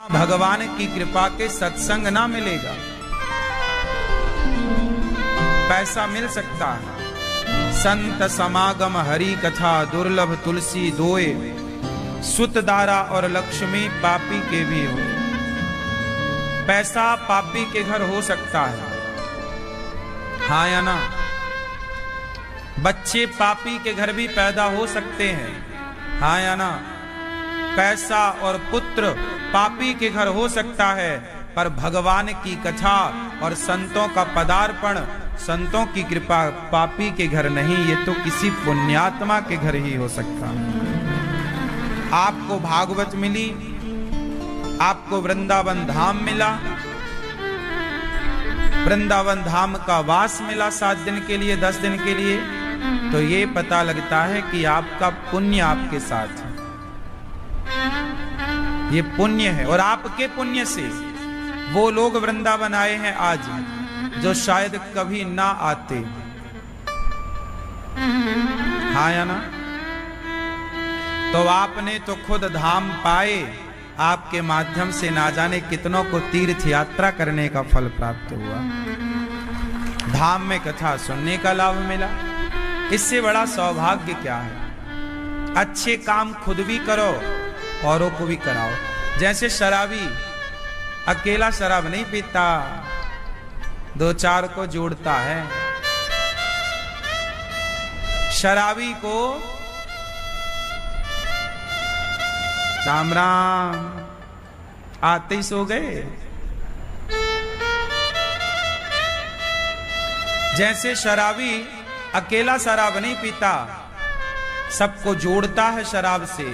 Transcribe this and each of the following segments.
भगवान की कृपा के सत्संग ना मिलेगा। पैसा मिल सकता है, संत समागम हरि कथा दुर्लभ तुलसी दोए, सुत दारा और लक्ष्मी पापी के भी हो। पैसा पापी के घर हो सकता है, हाँ या ना? बच्चे पापी के घर भी पैदा हो सकते हैं, हाँ या ना? पैसा और पुत्र पापी के घर हो सकता है, पर भगवान की कथा और संतों का पदार्पण, संतों की कृपा पापी के घर नहीं, ये तो किसी पुण्यात्मा के घर ही हो सकता है। आपको भागवत मिली, आपको वृंदावन धाम मिला, वृंदावन धाम का वास मिला 7 दिन के लिए, 10 दिन के लिए, तो ये पता लगता है कि आपका पुण्य आपके साथ है। ये पुण्य है, और आपके पुण्य से वो लोग वृंदावन आए हैं आज, जो शायद कभी ना आते, हाँ या ना? तो आपने तो खुद धाम पाए, आपके माध्यम से ना जाने कितनों को तीर्थ यात्रा करने का फल प्राप्त हुआ, धाम में कथा सुनने का लाभ मिला। इससे बड़ा सौभाग्य क्या है? अच्छे काम खुद भी करो, औरों को भी कराओ। जैसे शराबी अकेला शराब नहीं पीता, 2-4 को जोड़ता है। शराबी को राम राम आते ही सो गए। जैसे शराबी अकेला शराब नहीं पीता, सबको जोड़ता है शराब से,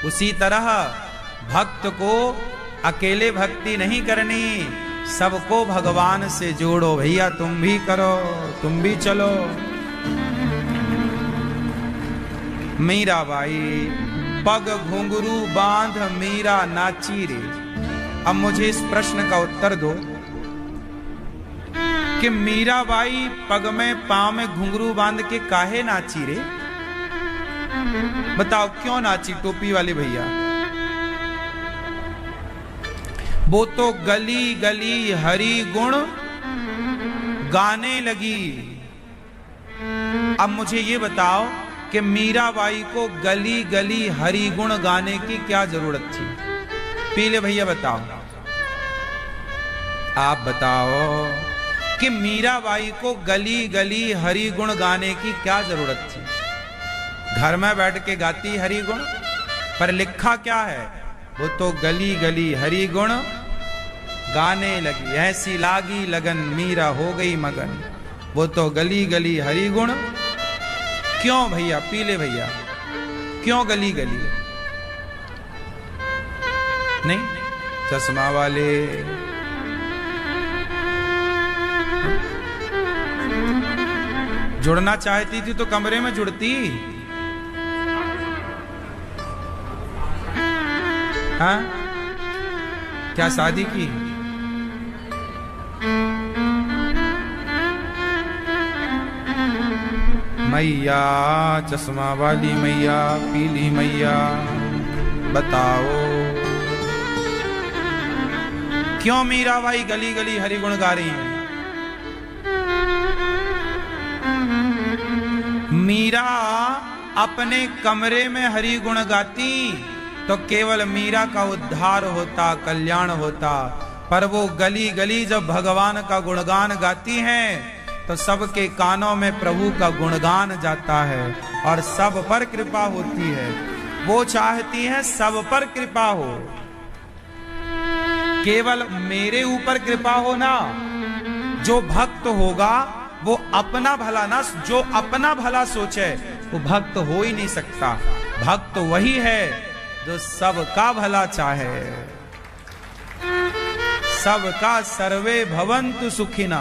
उसी तरह भक्त को अकेले भक्ति नहीं करनी, सबको भगवान से जोड़ो। भैया तुम भी करो, तुम भी चलो। मीराबाई पग घुंघरू बांध मीरा नाची रे। अब मुझे इस प्रश्न का उत्तर दो कि मीराबाई पग में पांव में घुंघरू बांध के काहे नाची रे? बताओ क्यों नाची? टोपी वाले भैया, वो तो गली गली हरि गुण गाने लगी। अब मुझे ये बताओ कि मीराबाई को गली गली हरि गुण गाने की क्या जरूरत थी? पीले भैया बताओ, आप बताओ कि मीराबाई को गली गली हरि गुण गाने की क्या जरूरत थी? घर में बैठ के गाती हरि गुण, पर लिखा क्या है? वो तो गली गली हरि गुण गाने लगी, ऐसी लागी लगन मीरा हो गई मगन। वो तो गली गली हरि गुण। क्यों भैया, पीले भैया, क्यों गली गली? नहीं, चश्मा वाले जुड़ना चाहती थी तो कमरे में जुड़ती। हाँ, क्या शादी की? मैया चश्मा वाली मैया, पीली मैया, बताओ क्यों मीराबाई गली गली हरि गुण गा रही है? मीरा अपने कमरे में हरि गुण गाती तो केवल मीरा का उद्धार होता, कल्याण होता, पर वो गली गली जब भगवान का गुणगान गाती हैं तो सबके कानों में प्रभु का गुणगान जाता है और सब पर कृपा होती है। वो चाहती है सब पर कृपा हो, केवल मेरे ऊपर कृपा हो ना। जो भक्त होगा वो अपना भला ना, जो अपना भला सोचे वो भक्त हो ही नहीं सकता। भक्त वही है जो सबका भला चाहे। सबका सर्वे भवन्तु सुखिना,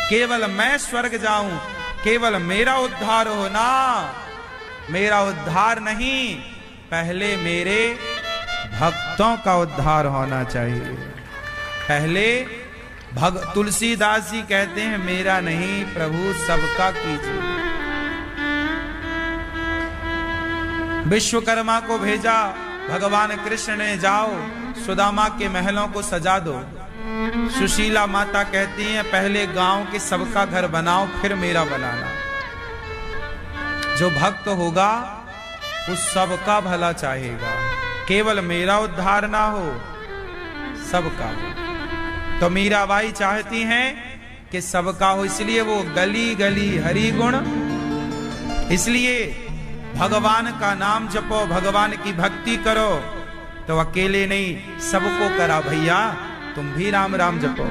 केवल मैं स्वर्ग जाऊं, केवल मेरा उद्धार हो ना। मेरा उद्धार नहीं, पहले मेरे भक्तों का उद्धार होना चाहिए। पहले तुलसीदास जी कहते हैं मेरा नहीं प्रभु सबका कीजिए। विश्वकर्मा को भेजा भगवान कृष्ण ने, जाओ सुदामा के महलों को सजा दो। सुशीला माता कहती हैं पहले गांव के सबका घर बनाओ फिर मेरा बनाना। जो भक्त होगा उस सबका भला चाहेगा, केवल मेरा उद्धार ना हो, सबका हो। तो मीराबाई चाहती हैं कि सबका हो, इसलिए वो गली गली हरि गुण, इसलिए भगवान का नाम जपो, भगवान की भक्ति करो। तो अकेले नहीं, सबको करा भैया तुम भी राम राम जपो।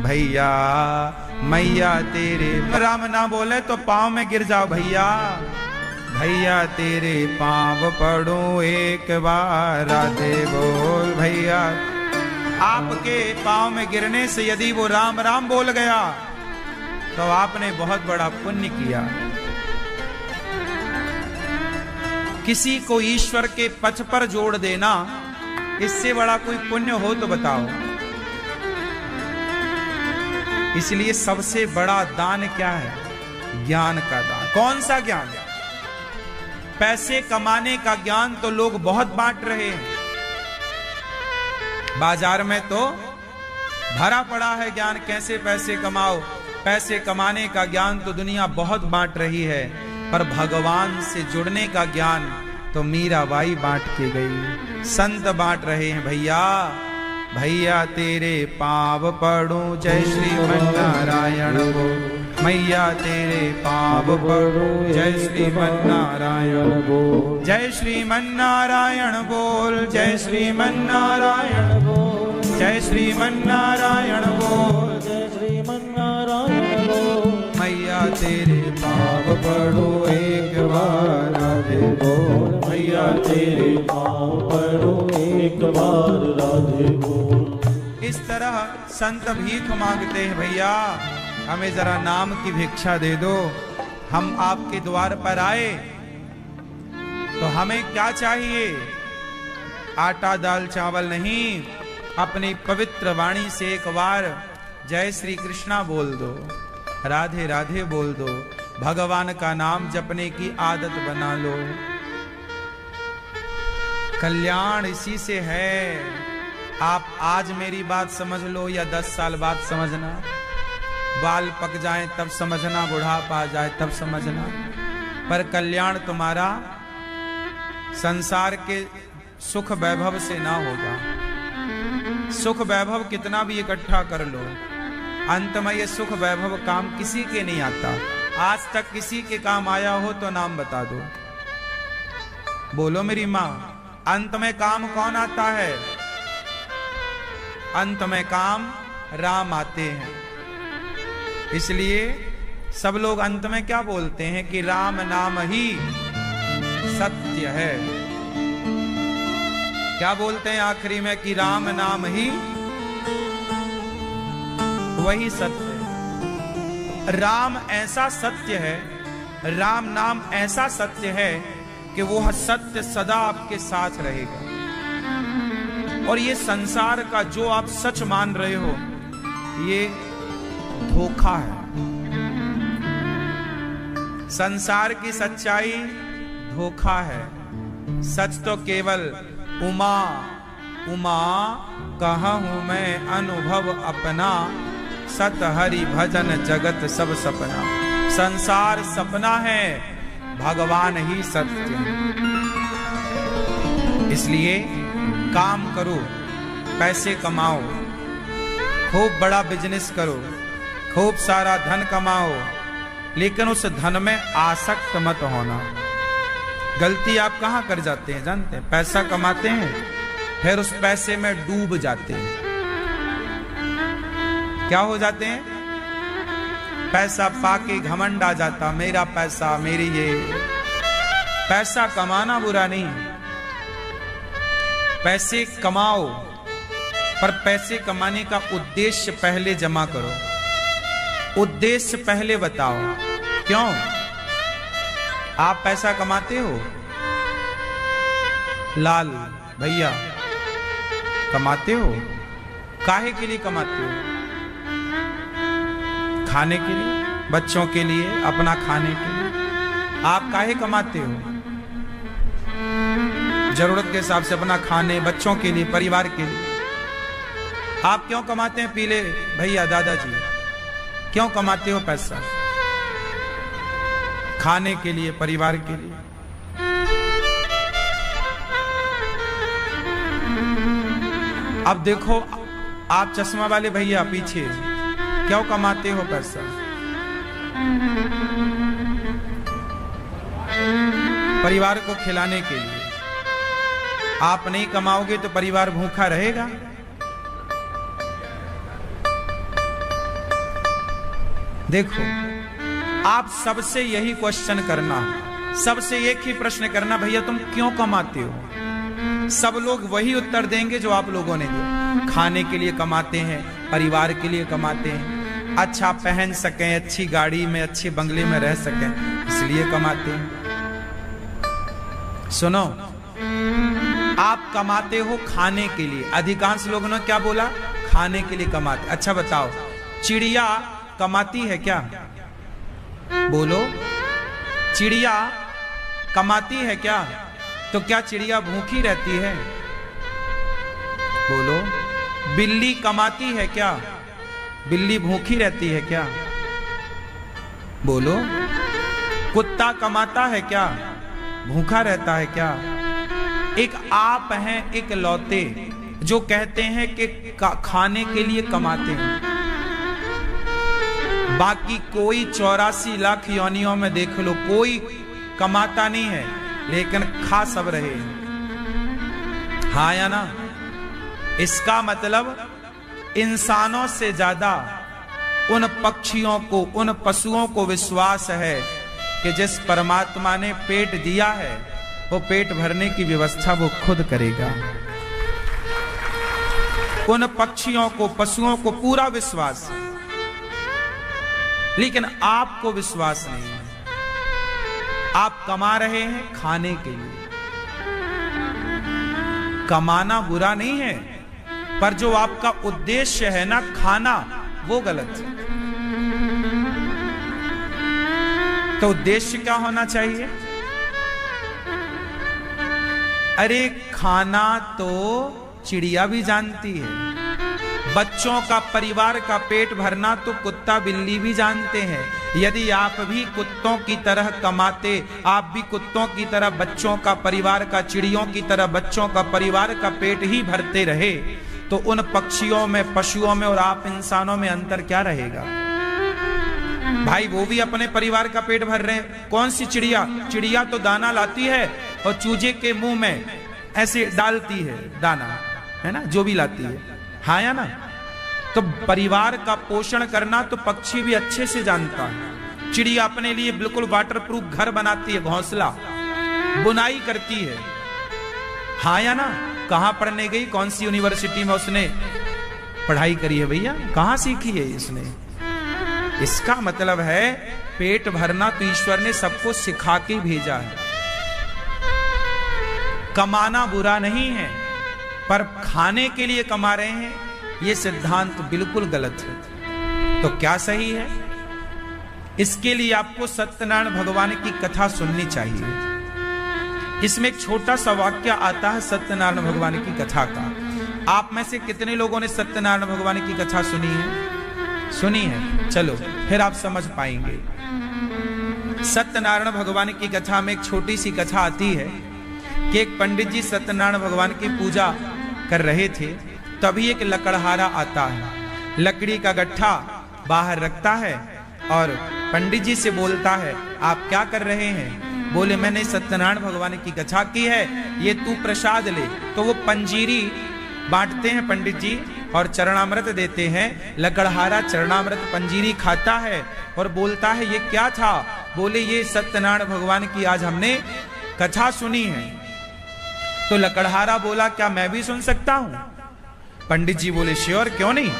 भैया मैया तेरे राम ना बोले तो पांव में गिर जाओ भैया। भैया तेरे पांव पड़ो एक बार, राधे बोल भैया। आपके पांव में गिरने से यदि वो राम राम बोल गया तो आपने बहुत बड़ा पुण्य किया। किसी को ईश्वर के पथ पर जोड़ देना, इससे बड़ा कोई पुण्य हो तो बताओ। इसलिए सबसे बड़ा दान क्या है? ज्ञान का दान। कौन सा ज्ञान? पैसे कमाने का ज्ञान तो लोग बहुत बांट रहे हैं, बाजार में तो भरा पड़ा है ज्ञान, कैसे पैसे कमाओ। पैसे कमाने का ज्ञान तो दुनिया बहुत बांट रही है, पर भगवान से जुड़ने का ज्ञान तो मीराबाई बांट के गई, संत बांट रहे हैं। भैया भैया तेरे पांव पड़ूं, जय श्रीमन्नारायण बोल। मैया तेरे पांव पड़ूं, जय श्रीमन्नारायण बोल। जय श्रीमन्नारायण बोल, जय श्रीमन्नारायण बोल, जय श्रीमन्नारायण बोल, जय श्रीमन्नारायण बोल। मैया तेरे पांव पड़ो एक बार, राधे बोल। मैया तेरे पांव पड़ो एक बार, राधे बोल। इस तरह संत भीख मांगते हैं, भैया हमें जरा नाम की भिक्षा दे दो। हम आपके द्वार पर आए तो हमें क्या चाहिए? आटा दाल चावल नहीं, अपनी पवित्र वाणी से एक बार जय श्री कृष्णा बोल दो, राधे राधे बोल दो, भगवान का नाम जपने की आदत बना लो। कल्याण इसी से है। आप आज मेरी बात समझ लो या 10 साल बाद समझना, बाल पक जाएं तब समझना, बुढ़ापा आ जाए तब समझना, पर कल्याण तुम्हारा संसार के सुख वैभव से ना होगा। सुख वैभव कितना भी इकट्ठा कर लो, अंत में ये सुख वैभव काम किसी के नहीं आता। आज तक किसी के काम आया हो तो नाम बता दो। बोलो मेरी माँ, अंत में काम कौन आता है? अंत में काम राम आते हैं। इसलिए सब लोग अंत में क्या बोलते हैं कि राम नाम ही सत्य है। क्या बोलते हैं आखिरी में? कि राम नाम ही वही सत्य है। राम ऐसा सत्य है, राम नाम ऐसा सत्य है कि वो सत्य सदा आपके साथ रहेगा। और ये संसार का जो आप सच मान रहे हो, ये धोखा है। संसार की सच्चाई धोखा है। सच तो केवल उमा उमा कहूं मैं अनुभव अपना, सत हरि भजन जगत सब सपना। संसार सपना है, भगवान ही सत्य है। इसलिए काम करो, पैसे कमाओ, खूब बड़ा बिजनेस करो, खूब सारा धन कमाओ, लेकिन उस धन में आसक्त मत होना। गलती आप कहां कर जाते हैं जानते हैं? पैसा कमाते हैं, फिर उस पैसे में डूब जाते हैं। क्या हो जाते हैं? पैसा पाके घमंड आ जाता, मेरा पैसा, मेरी ये। पैसा कमाना बुरा नहीं, पैसे कमाओ, पर पैसे कमाने का उद्देश्य पहले जमा करो। उद्देश्य पहले बताओ। क्यों आप पैसा कमाते हो? लाल भैया कमाते हो? काहे के लिए कमाते हो? खाने के लिए, बच्चों के लिए, अपना खाने के लिए। आप काहे कमाते हो? जरूरत के हिसाब से अपना खाने, बच्चों के लिए, परिवार के लिए। आप क्यों कमाते हैं पीले भैया, दादाजी? क्यों कमाते हो पैसा? खाने के लिए, परिवार के लिए। अब देखो आप चश्मा वाले भैया पीछे, क्यों कमाते हो पैसा? परिवार को खिलाने के लिए। आप नहीं कमाओगे तो परिवार भूखा रहेगा। देखो, आप सबसे यही क्वेश्चन करना, सबसे एक ही प्रश्न करना, भैया तुम क्यों कमाते हो? सब लोग वही उत्तर देंगे जो आप लोगों ने दिया। खाने के लिए कमाते हैं, परिवार के लिए कमाते हैं, अच्छा पहन सकें, अच्छी गाड़ी में, अच्छे बंगले में रह सकें, इसलिए कमाते हैं। सुनो, आप कमाते हो खाने के लिए। अधिकांश लोगों ने क्या बोला? खाने के लिए कमाते। अच्छा बताओ, चिड़िया कमाती है क्या? बोलो, चिड़िया कमाती है क्या? तो क्या चिड़िया भूखी रहती है? बोलो, बिल्ली कमाती है क्या? बिल्ली भूखी रहती है क्या? बोलो, कुत्ता कमाता है क्या? भूखा रहता है क्या? एक आप हैं एक लौते जो कहते हैं कि खाने के लिए कमाते हैं। बाकी कोई 84 लाख योनियों में देख लो, कोई कमाता नहीं है, लेकिन खा सब रहे। हाँ या ना? इसका मतलब इंसानों से ज्यादा उन पक्षियों को, उन पशुओं को विश्वास है कि जिस परमात्मा ने पेट दिया है वो पेट भरने की व्यवस्था वो खुद करेगा। उन पक्षियों को, पशुओं को पूरा विश्वास है, लेकिन आपको विश्वास नहीं है। आप कमा रहे हैं खाने के लिए। कमाना बुरा नहीं है, पर जो आपका उद्देश्य है ना खाना, वो गलत है। तो उद्देश्य क्या होना चाहिए? अरे खाना तो चिड़िया भी जानती है, बच्चों का, परिवार का पेट भरना तो कुत्ता बिल्ली भी जानते हैं। यदि आप भी कुत्तों की तरह कमाते, आप भी कुत्तों की तरह बच्चों का, परिवार का, चिड़ियों की तरह बच्चों का, परिवार का पेट ही भरते रहे, तो उन पक्षियों में, पशुओं में और आप इंसानों में अंतर क्या रहेगा? भाई वो भी अपने परिवार का पेट भर रहे हैं। कौन सी चिड़िया? चिड़िया तो दाना लाती है और चूजे के मुंह में ऐसे डालती है दाना, है ना, जो भी लाती है। हाँ या ना? तो परिवार का पोषण करना तो पक्षी भी अच्छे से जानता है। चिड़िया अपने लिए बिल्कुल वाटरप्रूफ घर बनाती है, घोंसला, बुनाई करती है। हाँ या ना? कहां पढ़ने गई, कौन सी यूनिवर्सिटी में उसने पढ़ाई करी है भैया? कहां सीखी है इसने? इसका मतलब है पेट भरना तो ईश्वर ने सबको सिखा के भेजा है। कमाना बुरा नहीं है, पर खाने के लिए कमा रहे हैं, यह सिद्धांत बिल्कुल गलत है। तो क्या सही है? इसके लिए आपको सत्यनारायण भगवान की कथा सुननी चाहिए। इसमें एक छोटा सा वाक्य आता है सत्यनारायण भगवान की कथा का। आप में से कितने लोगों ने सत्यनारायण भगवान की कथा सुनी है? सुनी है? चलो फिर आप समझ पाएंगे। सत्यनारायण भगवान की कथा में एक छोटी सी कथा आती है कि एक पंडित जी सत्यनारायण भगवान की पूजा कर रहे थे, तभी एक लकड़हारा आता है, लकड़ी का गट्ठा बाहर रखता है और पंडित जी से बोलता है, आप क्या कर रहे हैं? बोले, मैंने सत्यनारायण भगवान की कथा की है, ये तू प्रसाद ले। तो वो पंजीरी बांटते हैं पंडित जी और चरणामृत देते हैं। लकड़हारा चरणामृत पंजीरी खाता है और बोलता है, ये क्या था? बोले, ये सत्यनारायण भगवान की आज हमने कथा सुनी है। तो लकड़हारा बोला, क्या मैं भी सुन सकता हूं? पंडित जी बोले, श्योर, क्यों नहीं।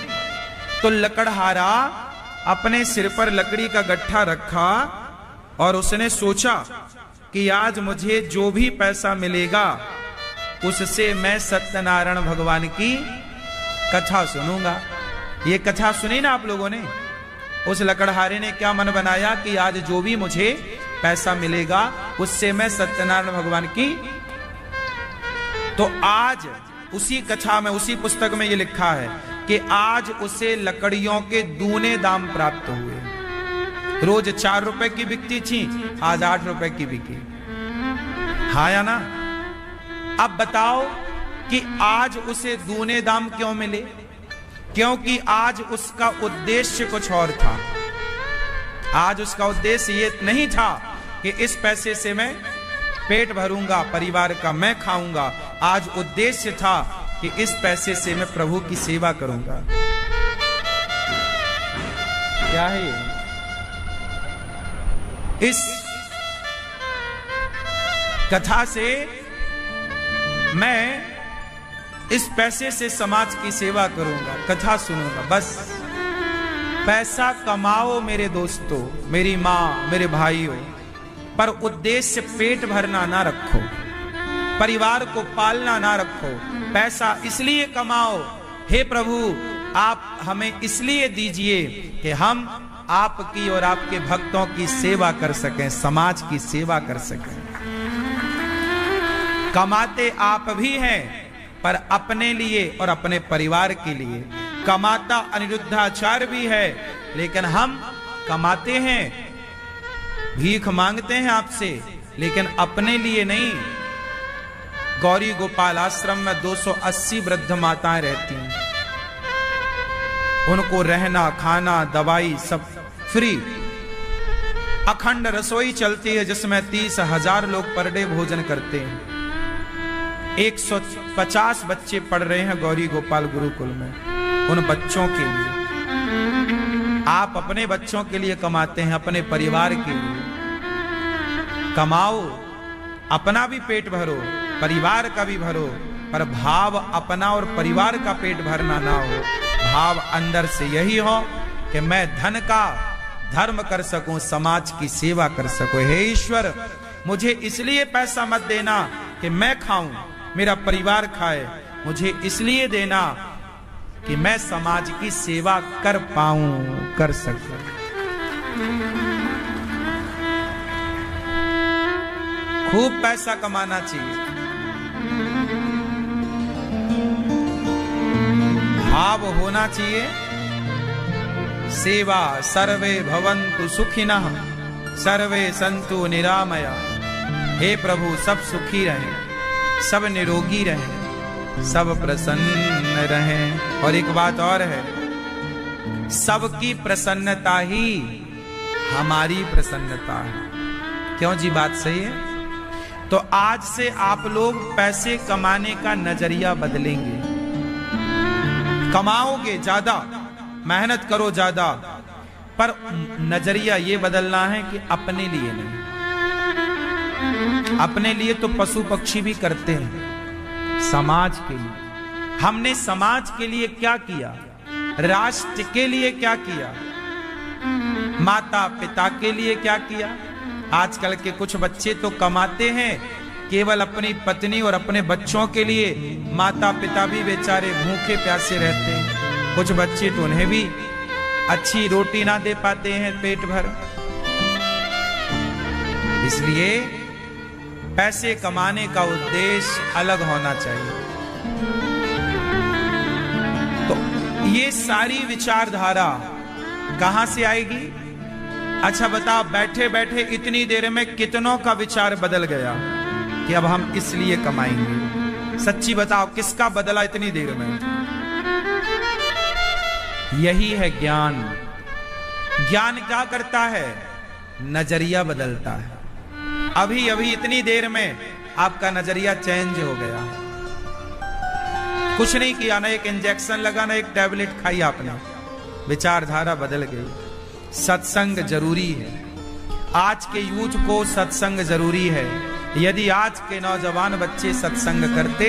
तो लकड़हारा अपने सिर पर लकड़ी का गट्ठा रखा और उसने सोचा कि आज मुझे जो भी पैसा मिलेगा उससे मैं सत्यनारायण भगवान की कथा सुनूंगा। ये कथा सुनी ना आप लोगों ने? उस लकड़हारे ने क्या मन बनाया कि आज जो भी मुझे पैसा मिलेगा उससे मैं सत्यनारायण भगवान की तो आज उसी कथा में, उसी पुस्तक में ये लिखा है कि आज उसे लकड़ियों के दूने दाम प्राप्त हुए। रोज 4 रुपए की बिकती थी, आज 8 रुपए की बिकी। हाँ या ना? अब बताओ कि आज उसे दूने दाम क्यों मिले? क्योंकि आज उसका उद्देश्य कुछ और था। आज उसका उद्देश्य ये नहीं था कि इस पैसे से मैं पेट भरूंगा, परिवार का मैं खाऊंगा। आज उद्देश्य था कि इस पैसे से मैं प्रभु की सेवा करूंगा। क्या है ये? इस कथा से मैं इस पैसे से समाज की सेवा करूंगा, कथा सुनूंगा। बस पैसा कमाओ मेरे दोस्तों, मेरी मां, मेरे भाइयों, पर उद्देश्य पेट भरना ना रखो, परिवार को पालना ना रखो। पैसा इसलिए कमाओ, हे प्रभु आप हमें इसलिए दीजिए कि हम आपकी और आपके भक्तों की सेवा कर सकें, समाज की सेवा कर सकें। कमाते आप भी हैं, पर अपने लिए और अपने परिवार के लिए। कमाता अनिरुद्धाचार्य भी है, लेकिन हम कमाते हैं, भीख मांगते हैं आपसे, लेकिन अपने लिए नहीं। गौरी गोपाल आश्रम में 280 वृद्ध माताएं रहती हैं, उनको रहना, खाना, दवाई सब फ्री। अखंड रसोई चलती है जिसमें 30,000 लोग पर डे भोजन करते हैं। 150 बच्चे पढ़ रहे हैं गौरी गोपाल गुरुकुल में। उन बच्चों के लिए आप अपने बच्चों के लिए कमाते हैं, अपने परिवार के लिए कमाओ, अपना भी पेट भरो, परिवार का भी भरो, पर भाव अपना और परिवार का पेट भरना ना हो। भाव अंदर से यही हो कि मैं धन का धर्म कर सकूं, समाज की सेवा कर सकूं। हे ईश्वर, मुझे इसलिए पैसा मत देना कि मैं खाऊं, मेरा परिवार खाए, मुझे इसलिए देना कि मैं समाज की सेवा कर पाऊं, कर सकूं। खूब पैसा कमाना चाहिए, भाव होना चाहिए सेवा। सर्वे भवन्तु सुखिनः, सर्वे सन्तु निरामया। हे प्रभु, सब सुखी रहें, सब निरोगी रहें, सब प्रसन्न रहें। और एक बात और है, सबकी प्रसन्नता ही हमारी प्रसन्नता है। क्यों जी? बात सही है। तो आज से आप लोग पैसे कमाने का नजरिया बदलेंगे। कमाओगे ज्यादा, मेहनत करो ज्यादा, पर नजरिया ये बदलना है कि अपने लिए नहीं। अपने लिए तो पशु पक्षी भी करते हैं, समाज के लिए। हमने समाज के लिए क्या किया? राष्ट्र के लिए क्या किया? माता पिता के लिए क्या किया? आजकल के कुछ बच्चे तो कमाते हैं केवल अपनी पत्नी और अपने बच्चों के लिए, माता पिता भी बेचारे भूखे प्यासे रहते हैं। कुछ बच्चे तो उन्हें भी अच्छी रोटी ना दे पाते हैं पेट भर। इसलिए पैसे कमाने का उद्देश्य अलग होना चाहिए। तो ये सारी विचारधारा कहां से आएगी? अच्छा बताओ, बैठे बैठे इतनी देर में कितनों का विचार बदल गया कि अब हम इसलिए कमाएंगे? सच्ची बताओ, किसका बदला इतनी देर में? यही है ज्ञान। ज्ञान क्या करता है? नजरिया बदलता है। अभी अभी इतनी देर में आपका नजरिया चेंज हो गया। कुछ नहीं किया, ना एक इंजेक्शन लगा, ना एक टैबलेट खाई आपने, विचारधारा बदल गई। सत्संग जरूरी है। आज के यूथ को सत्संग जरूरी है। यदि आज के नौजवान बच्चे सत्संग करते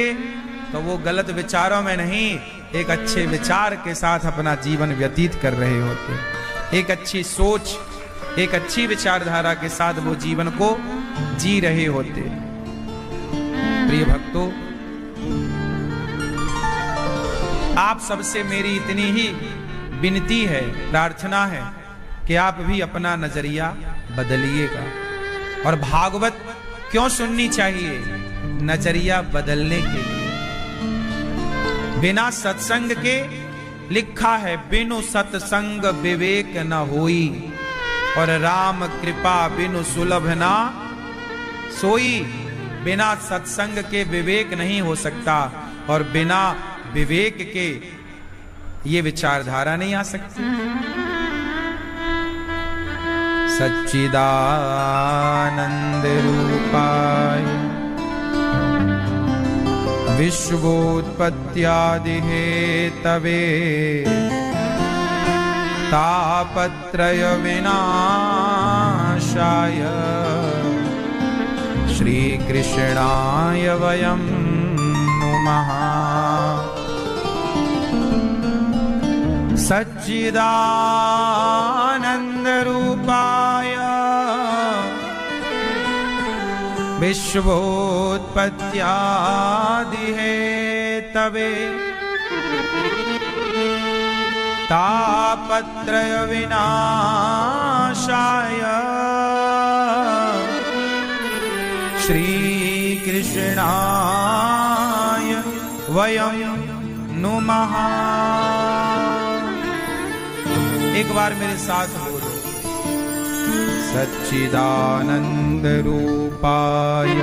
तो वो गलत विचारों में नहीं, एक अच्छे विचार के साथ अपना जीवन व्यतीत कर रहे होते। एक अच्छी सोच, एक अच्छी विचारधारा के साथ वो जीवन को जी रहे होते। प्रिय भक्तों, आप सबसे मेरी इतनी ही विनती है, प्रार्थना है कि आप भी अपना नजरिया बदलिएगा। और भागवत क्यों सुननी चाहिए? नजरिया बदलने के लिए। बिना सत्संग के, लिखा है बिनु सत्संग विवेक न होई, और राम कृपा बिनु सुलभ ना सोई। बिना सत्संग के विवेक नहीं हो सकता, और बिना विवेक के ये विचारधारा नहीं आ सकती। सच्चिदानंद रूपाय विश्वोत्पत्त्यादि हेतवे तापत्रय विनाशाय श्री कृष्णाय वयं नुमः। सच्चिदानंद रूपाय विश्वोत्पत्त्यादि हेतवे तापत्रय विनाशाय श्री कृष्णाय वयं नुमः। एक बार मेरे साथ बोलो, सच्चिदानंद रूपाय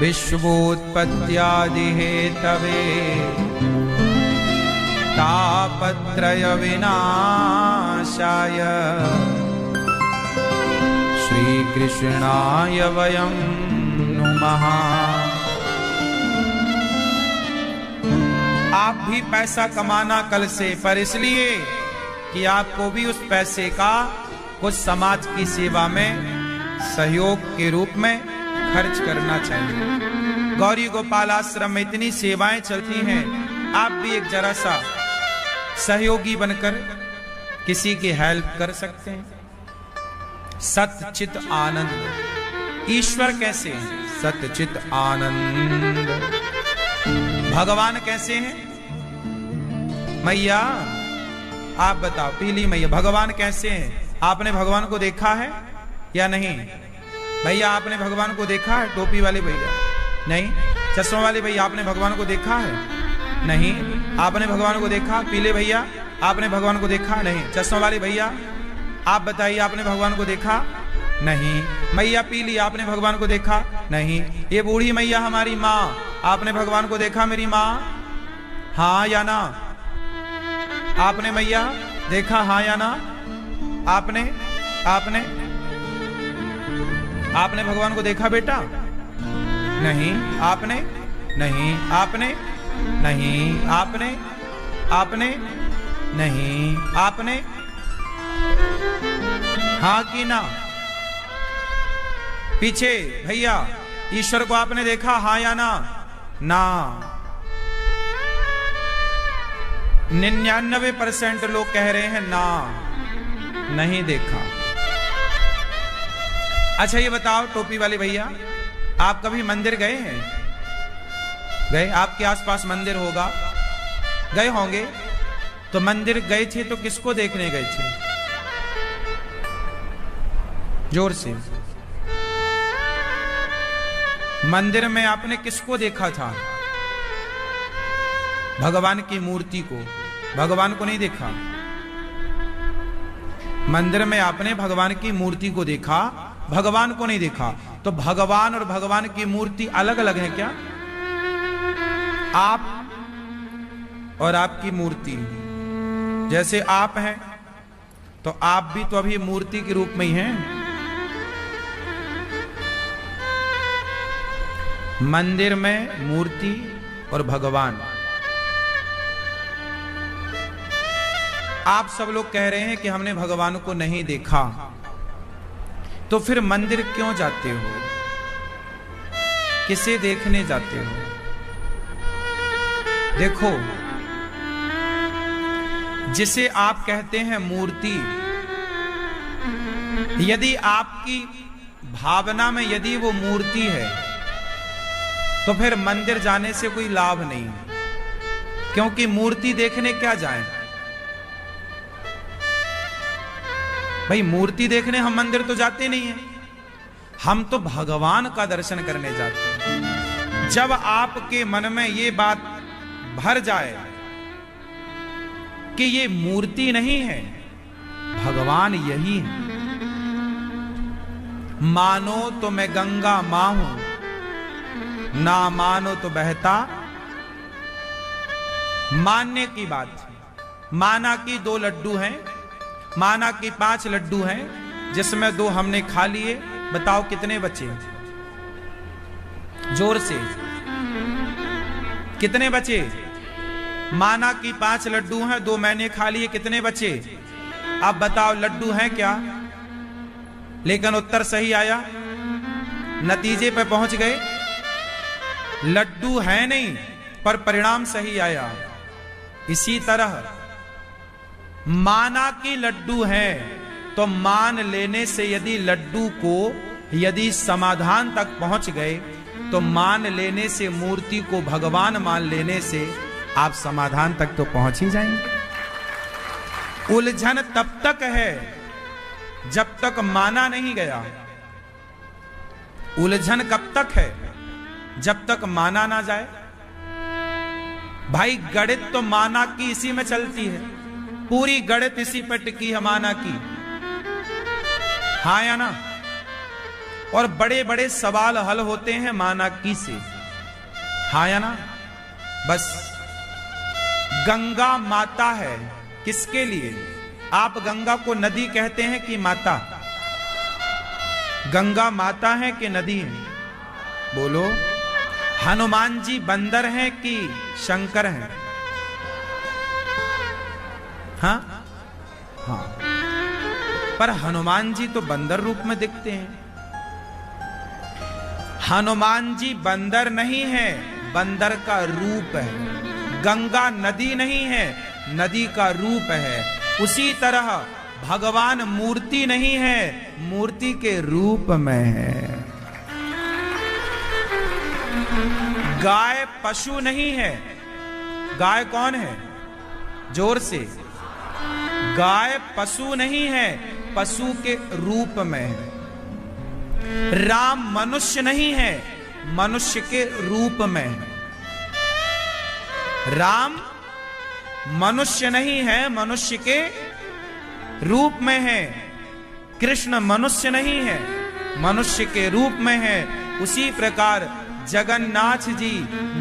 विश्वोत्पत्त्यादि हेतवे तापत्रय विनाशाय श्री कृष्णाय वयं नुमः। आप भी पैसा कमाना कल से, पर इसलिए कि आपको भी उस पैसे का कुछ समाज की सेवा में सहयोग के रूप में खर्च करना चाहिए। गौरी गोपाल आश्रम में इतनी सेवाएं चलती हैं, आप भी एक जरा सा सहयोगी बनकर किसी की हेल्प कर सकते हैं। सतचित आनंद, ईश्वर कैसे हैं? सतचित आनंद। भगवान कैसे हैं? मैया आप बताओ, पीली मैया, भगवान कैसे हैं? आपने भगवान को देखा है या नहीं? भैया आपने भगवान को देखा है? टोपी वाले भैया नहीं, चश्मा वाले भैया आपने भगवान को देखा है? नहीं। आपने भगवान को देखा? पीले भैया आपने भगवान को देखा? नहीं। चश्मा वाले भैया आप बताइए, आपने भगवान को देखा? नहीं। मैया पीली आपने भगवान को देखा? नहीं। ये बूढ़ी मैया हमारी माँ, आपने भगवान को देखा मेरी माँ? हाँ या ना? आपने मैया देखा? हाँ या ना? आपने आपने आपने भगवान को देखा बेटा? नहीं। आपने? नहीं। आपने? नहीं। आपने? आपने? नहीं। आपने? हाँ कि ना? पीछे भैया, ईश्वर को आपने देखा? हाँ या ना? ना। 99% लोग कह रहे हैं ना, नहीं देखा। अच्छा ये बताओ टोपी वाले भैया, आप कभी मंदिर गए हैं? गए? आपके आसपास मंदिर होगा, गए होंगे। तो मंदिर गए थे तो किसको देखने गए थे? जोर से। मंदिर में आपने किसको देखा था? भगवान की मूर्ति को, भगवान को नहीं देखा। मंदिर में आपने भगवान की मूर्ति को देखा, भगवान को नहीं देखा। तो भगवान और भगवान की मूर्ति अलग अलग है क्या? आप और आपकी मूर्ति, जैसे आप हैं तो आप भी तो अभी मूर्ति के रूप में ही हैं। मंदिर में मूर्ति और भगवान। आप सब लोग कह रहे हैं कि हमने भगवान को नहीं देखा, तो फिर मंदिर क्यों जाते हो? किसे देखने जाते हो? देखो, जिसे आप कहते हैं मूर्ति, यदि आपकी भावना में यदि वो मूर्ति है तो फिर मंदिर जाने से कोई लाभ नहीं, क्योंकि मूर्ति देखने क्या जाएं? भाई मूर्ति देखने हम मंदिर तो जाते नहीं हैं, हम तो भगवान का दर्शन करने जाते हैं। जब आपके मन में ये बात भर जाए कि ये मूर्ति नहीं है, भगवान यही है, मानो तो मैं गंगा मां हूं, ना मानो तो बहता। मानने की बात थी। माना कि 2 लड्डू हैं, माना कि 5 लड्डू हैं, जिसमें 2 हमने खा लिए, बताओ कितने बचे? जोर से कितने बचे? माना कि 5 लड्डू हैं, 2 मैंने खा लिए, कितने बचे? अब बताओ लड्डू हैं क्या? लेकिन उत्तर सही आया, नतीजे पे पहुंच गए। लड्डू है नहीं, पर परिणाम सही आया। इसी तरह माना कि लड्डू है, तो मान लेने से यदि लड्डू को यदि समाधान तक पहुंच गए, तो मान लेने से, मूर्ति को भगवान मान लेने से आप समाधान तक तो पहुंच ही जाएंगे। उलझन तब तक है जब तक माना नहीं गया। उलझन कब तक है? जब तक माना ना जाए। भाई गणित तो माना की इसी में चलती है, पूरी गणित इसी पर टिकी है, माना की। हाँ या ना? और बड़े बड़े सवाल हल होते हैं माना की से। हाँ या ना? बस गंगा माता है किसके लिए? आप गंगा को नदी कहते हैं कि माता? गंगा माता है कि नदी है? बोलो। हनुमान जी बंदर हैं कि शंकर हैं? हाँ हाँ, पर हनुमान जी तो बंदर रूप में दिखते हैं। हनुमान जी बंदर नहीं है, बंदर का रूप है। गंगा नदी नहीं है, नदी का रूप है। उसी तरह भगवान मूर्ति नहीं है, मूर्ति के रूप में है। गाय पशु नहीं है। गाय कौन है? जोर से। गाय पशु नहीं है, पशु के रूप में है। राम मनुष्य नहीं है, मनुष्य के रूप में है। राम मनुष्य नहीं है, मनुष्य के रूप में है। कृष्ण मनुष्य नहीं है, मनुष्य के रूप में है। उसी प्रकार जगन्नाथ जी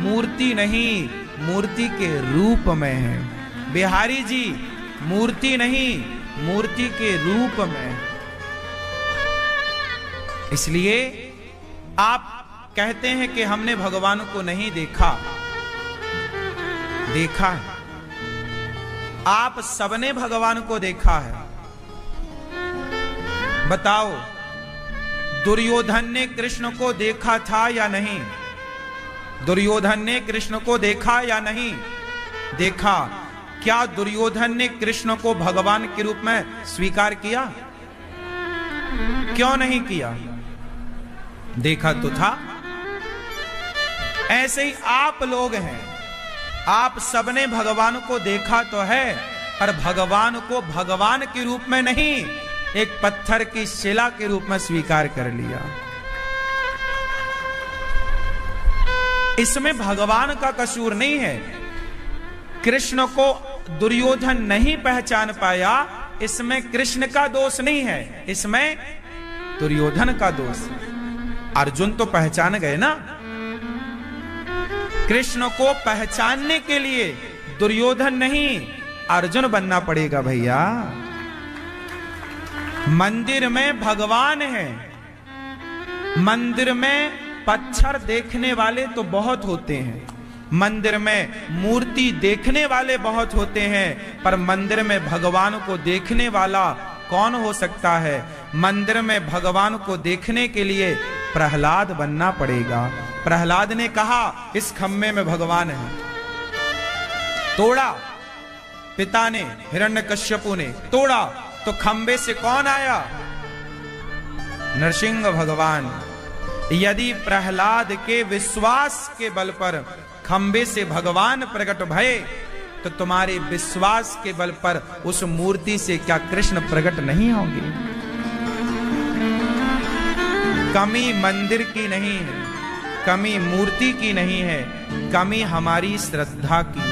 मूर्ति नहीं, मूर्ति के रूप में है। बिहारी जी मूर्ति नहीं, मूर्ति के रूप में। इसलिए आप कहते हैं कि हमने भगवान को नहीं देखा। देखा है, आप सबने भगवान को देखा है। बताओ, दुर्योधन ने कृष्ण को देखा था या नहीं? दुर्योधन ने कृष्ण को देखा या नहीं देखा? क्या दुर्योधन ने कृष्ण को भगवान के रूप में स्वीकार किया? क्यों नहीं किया? देखा तो था। ऐसे ही आप लोग हैं, आप सबने भगवान को देखा तो है, पर भगवान को भगवान के रूप में नहीं, एक पत्थर की शिला के रूप में स्वीकार कर लिया। इसमें भगवान का कसूर नहीं है। कृष्ण को दुर्योधन नहीं पहचान पाया, इसमें कृष्ण का दोष नहीं है, इसमें दुर्योधन का दोष। अर्जुन तो पहचान गए ना। कृष्ण को पहचानने के लिए दुर्योधन नहीं, अर्जुन बनना पड़ेगा भैया। मंदिर में भगवान है, मंदिर में पत्थर देखने वाले तो बहुत होते हैं, मंदिर में मूर्ति देखने वाले बहुत होते हैं, पर मंदिर में भगवान को देखने वाला कौन हो सकता है? मंदिर में भगवान को देखने के लिए प्रहलाद बनना पड़ेगा। प्रहलाद ने कहा इस खम्भे में भगवान है, तोड़ा। पिता ने, हिरण्यकश्यपु ने तोड़ा, तो खंबे से कौन आया? नरसिंह भगवान। यदि प्रहलाद के विश्वास के बल पर खंबे से भगवान प्रकट भये, तो तुम्हारे विश्वास के बल पर उस मूर्ति से क्या कृष्ण प्रकट नहीं होंगे? कमी मंदिर की नहीं है, कमी मूर्ति की नहीं है, कमी हमारी श्रद्धा की,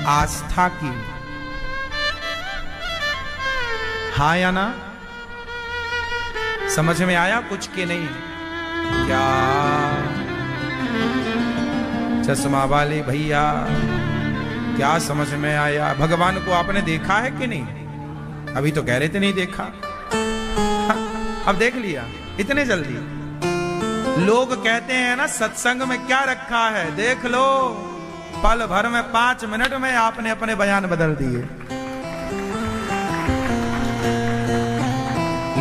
आस्था की। हाँ या ना? समझ में आया कुछ के नहीं? क्या चश्मा वाले भैया, क्या समझ में आया? भगवान को आपने देखा है कि नहीं? अभी तो कह रहे थे नहीं देखा, अब देख लिया इतने जल्दी। लोग कहते हैं ना सत्संग में क्या रखा है, देख लो। पल भर में 5 मिनट में आपने अपने बयान बदल दिए।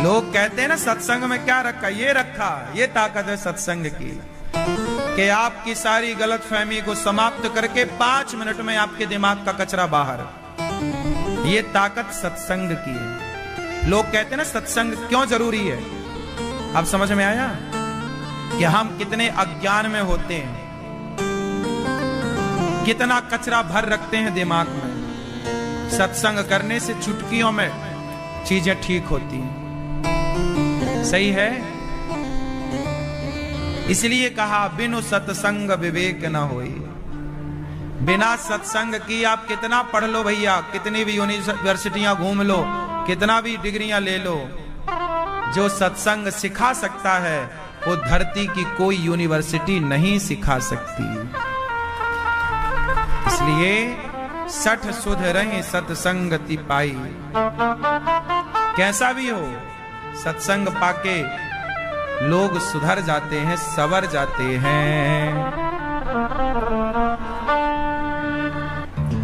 लोग कहते हैं ना सत्संग में क्या रखा, ये रखा। ये ताकत है सत्संग की कि आपकी सारी गलतफहमी को समाप्त करके 5 मिनट में आपके दिमाग का कचरा बाहर। ये ताकत सत्संग की है। लोग कहते हैं ना सत्संग क्यों जरूरी है। अब समझ में आया कि हम कितने अज्ञान में होते हैं, कितना कचरा भर रखते हैं दिमाग में। सत्संग करने से चुटकियों में चीजें ठीक होती हैं। सही है? इसलिए कहा बिनु सत्संग विवेक न होई। बिना सत्संग की आप कितना पढ़ लो भैया, कितनी भी यूनिवर्सिटियां घूम लो, कितना भी डिग्रियां ले लो, जो सत्संग सिखा सकता है वो धरती की कोई यूनिवर्सिटी नहीं सिखा सकती। इसलिए सठ सुध रहे सत्संगति पाई। कैसा भी हो सत्संग पाके लोग सुधर जाते हैं, सवर जाते हैं।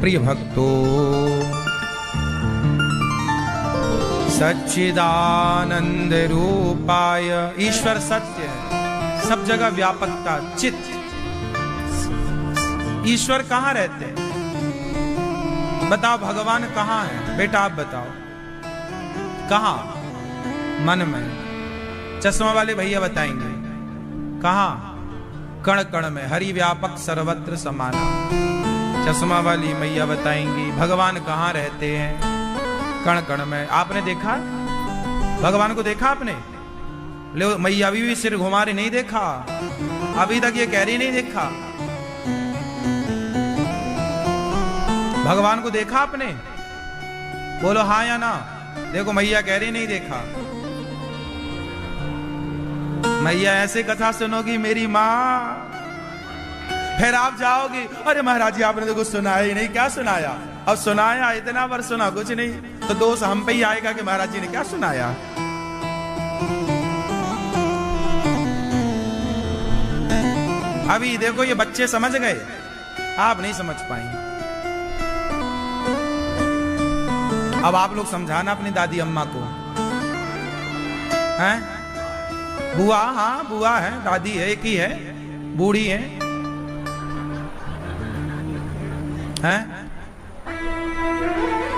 प्रिय भक्तों, सच्चिदानंद रूपाय, ईश्वर सत्य है, सब जगह व्यापकता, चित्त। ईश्वर कहां रहते हैं? बताओ भगवान कहां है? बेटा आप बताओ कहां? मन में। चश्मा वाले भैया बताएंगे कहां? कण कण में, हरि व्यापक सर्वत्र समाना। चश्मा वाली मैया बताएंगी भगवान कहां रहते हैं? कण कण में। आपने देखा भगवान को? देखा आपने? ले मैया भी सिर घुमा रही, नहीं देखा? अभी तक ये कह रही नहीं देखा। भगवान को देखा आपने? बोलो हाँ या ना। देखो मैया कह रही नहीं देखा। मैया ऐसे कथा सुनोगी मेरी माँ, फिर आप जाओगी अरे महाराज जी आपने देखो सुनाया ही नहीं। क्या सुनाया? अब सुनाया इतना बार सुना कुछ नहीं, तो दोष हम पे ही आएगा कि महाराज जी ने क्या सुनाया। अभी देखो ये बच्चे समझ गए, आप नहीं समझ पाएंगे। अब आप लोग समझाना अपनी दादी अम्मा को। हैं? बुआ? हाँ बुआ है, दादी है, एक ही है, बूढ़ी है। हैं?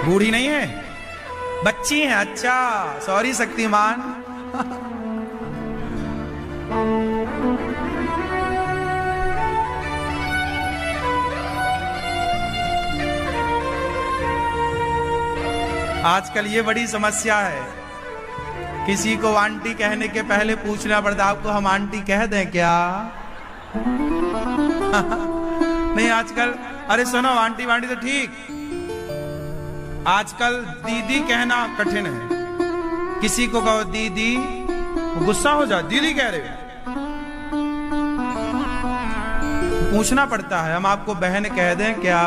बूढ़ी नहीं है, बच्ची है। अच्छा सॉरी शक्तिमान। आजकल ये बड़ी समस्या है, किसी को आंटी कहने के पहले पूछना पड़ता आपको हम आंटी कह दें क्या? नहीं आजकल, अरे सुनो आंटी वांटी तो ठीक, आजकल दीदी कहना कठिन है। किसी को कहो दीदी, गुस्सा हो जा, दीदी कह रहे हो। पूछना पड़ता है हम आपको बहन कह दें क्या?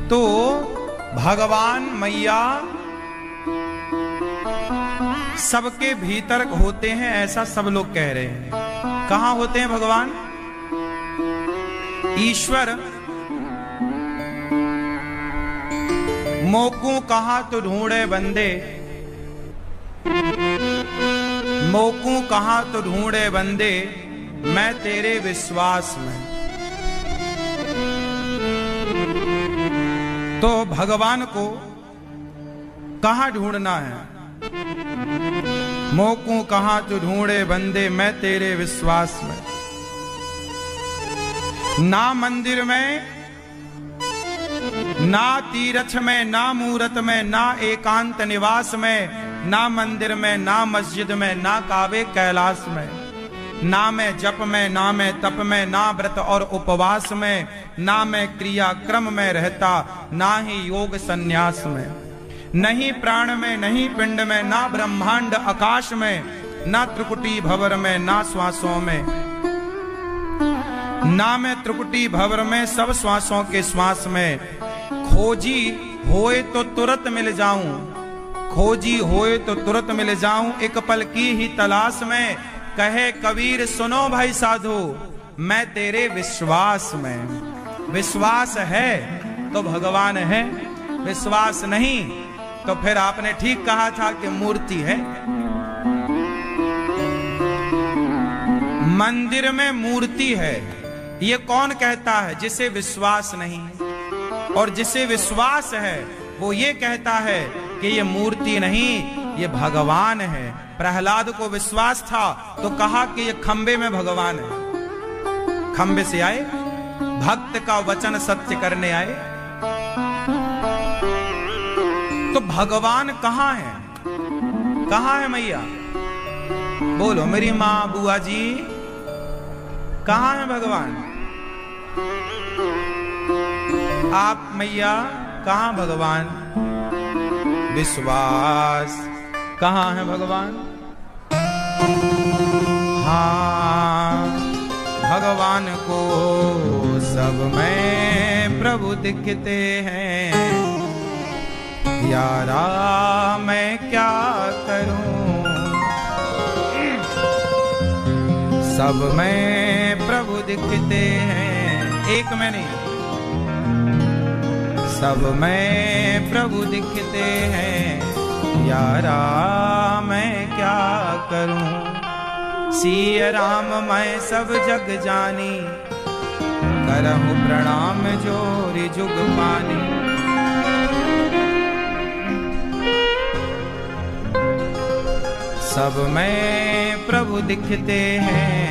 तो भगवान मैया सबके भीतर होते हैं, ऐसा सब लोग कह रहे हैं। कहां होते हैं भगवान? ईश्वर मोकू कहां तो ढूंढे बंदे, मोकू कहां तो ढूंढे बंदे, मैं तेरे विश्वास में। तो भगवान को कहां ढूंढना है? मोकू कहां तो ढूंढे बंदे, मैं तेरे विश्वास में। ना मंदिर में, ना तीरथ में, ना मूरत में, ना एकांत निवास में, ना मंदिर में, ना मस्जिद में, ना काबे कैलाश में, ना मैं जप में, ना मैं तप में, ना व्रत और उपवास में, ना मैं क्रिया क्रम में रहता, ना ही योग संन्यास में, नहीं प्राण में, नहीं पिंड में, ना ब्रह्मांड आकाश में, ना त्रिकुटी भंवर में, ना श्वासों में, ना मैं त्रिकुटी भंवर में, सब श्वासों के श्वास में। खोजी होए तो तुरंत मिल जाऊं, खोजी होए तो तुरंत मिल जाऊं, एक पल की ही तलाश में। कहे कबीर सुनो भाई साधु, मैं तेरे विश्वास में। विश्वास है तो भगवान है, विश्वास नहीं तो फिर आपने ठीक कहा था कि मूर्ति है। मंदिर में मूर्ति है, ये कौन कहता है? जिसे विश्वास नहीं। और जिसे विश्वास है वो ये कहता है कि ये मूर्ति नहीं, ये भगवान है। प्रहलाद को विश्वास था तो कहा कि ये खंबे में भगवान है। खंबे से आए, भक्त का वचन सत्य करने आए। तो भगवान कहां है? कहां है मैया? बोलो मेरी मां, बुआ जी, कहां है भगवान? आप मैया, कहां भगवान? विश्वास, कहां है भगवान? हाँ, भगवान को सब में प्रभु दिखते हैं। यारा मैं क्या करूं, सब में प्रभु दिखते हैं। एक में नहीं, सब में प्रभु दिखते हैं। यारा मैं क्या करूं, सिया राम मैं सब जग जानी, करहूं प्रणाम जोरी जुग पानी। सब में प्रभु दिखते हैं,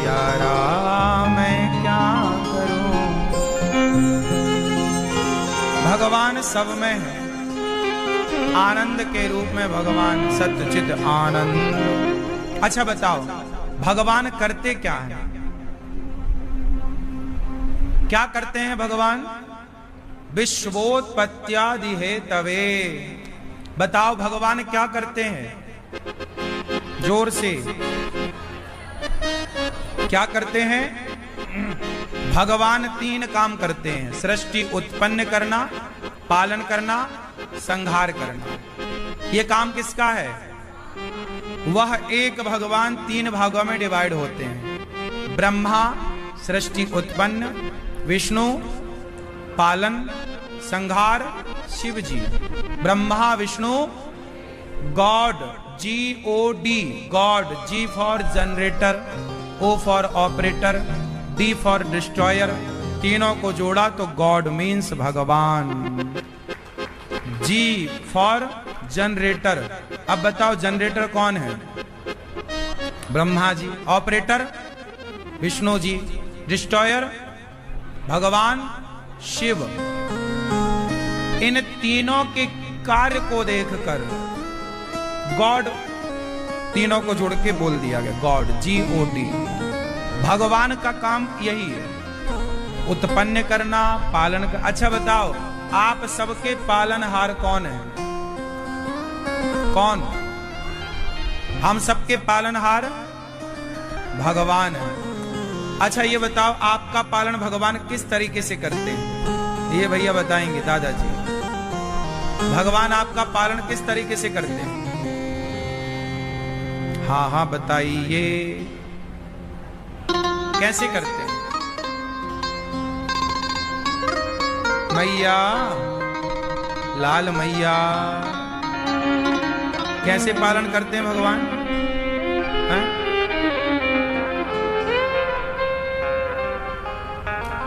यारा मैं क्या करूं। भगवान सब में है, आनंद के रूप में भगवान सच्चिद आनंद। अच्छा बताओ, भगवान करते क्या है? क्या करते हैं भगवान? विश्वोत्पत्त्यादि है तवे। बताओ भगवान क्या करते हैं? जोर से, क्या करते हैं? भगवान तीन काम करते हैं, सृष्टि उत्पन्न करना, पालन करना, संहार करना। ये काम किसका है? वह एक भगवान तीन भागों में डिवाइड होते हैं। ब्रह्मा सृष्टि उत्पन्न, विष्णु पालन संहार, Shiva ji. Brahma Vishnu God, GOD God, G for generator, O for operator, D for destroyer. तीनों को जोड़ा तो गॉड मीन्स भगवान। G for generator. अब बताओ जनरेटर कौन है? ब्रह्मा जी। ऑपरेटर विष्णु जी। डिस्ट्रॉयर भगवान शिव। इन तीनों के कार्य को देखकर गॉड, तीनों को जोड़ के बोल दिया गया गॉड, GOD। भगवान का काम यही है, उत्पन्न करना, पालन कर। अच्छा बताओ, आप सबके पालनहार कौन है? कौन? हम सबके पालनहार भगवान है। अच्छा ये बताओ, आपका पालन भगवान किस तरीके से करते हैं? ये भैया बताएंगे, दादाजी। भगवान आपका पालन किस तरीके से करते हैं? हाँ हाँ बताइए, कैसे करते हैं? मैया, लाल मैया, कैसे पालन करते हैं भगवान? है?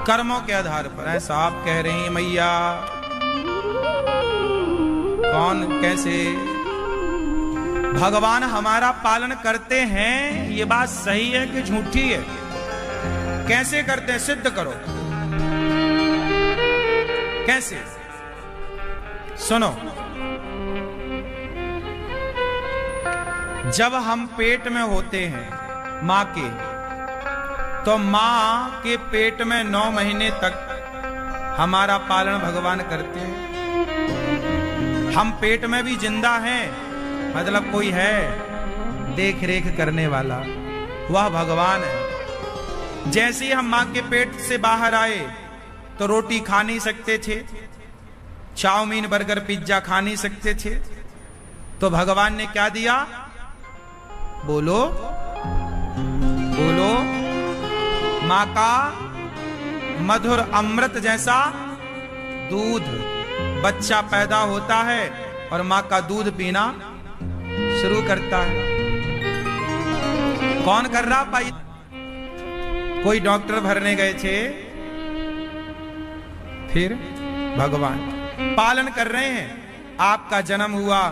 कर्मों के आधार पर। ऐसा आप कह रही हैं मैया? कौन, कैसे? भगवान हमारा पालन करते हैं, ये बात सही है कि झूठी है? कैसे करते हैं? सिद्ध करो। कैसे? सुनो, जब हम पेट में होते हैं मां के, तो मां के पेट में 9 महीने तक हमारा पालन भगवान करते हैं। हम पेट में भी जिंदा हैं, मतलब कोई है देख रेख करने वाला, वह भगवान है। जैसे ही हम मां के पेट से बाहर आए तो रोटी खा नहीं सकते थे, चाउमीन बर्गर पिज्जा खा नहीं सकते थे, तो भगवान ने क्या दिया? बोलो बोलो, मां का मधुर अमृत जैसा दूध। बच्चा पैदा होता है और मां का दूध पीना शुरू करता है। कौन कर रहा भाई? कोई डॉक्टर भरने गए थे, फिर भगवान पालन कर रहे हैं। आपका जन्म हुआ,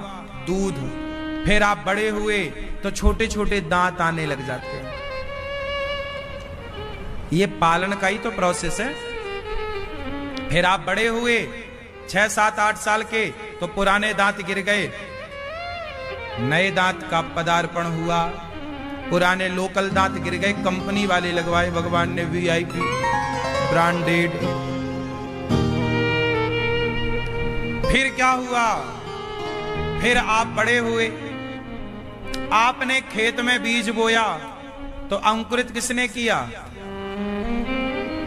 दूध, फिर आप बड़े हुए तो छोटे छोटे दांत आने लग जाते हैं। ये पालन का ही तो प्रोसेस है। फिर आप बड़े हुए, 6, 7, 8 साल के, तो पुराने दांत गिर गए, नए दांत का पदार्पण हुआ। पुराने लोकल दांत गिर गए, कंपनी वाले लगवाए भगवान ने, VIP ब्रांडेड। फिर क्या हुआ? फिर आप बड़े हुए, आपने खेत में बीज बोया तो अंकुरित किसने किया?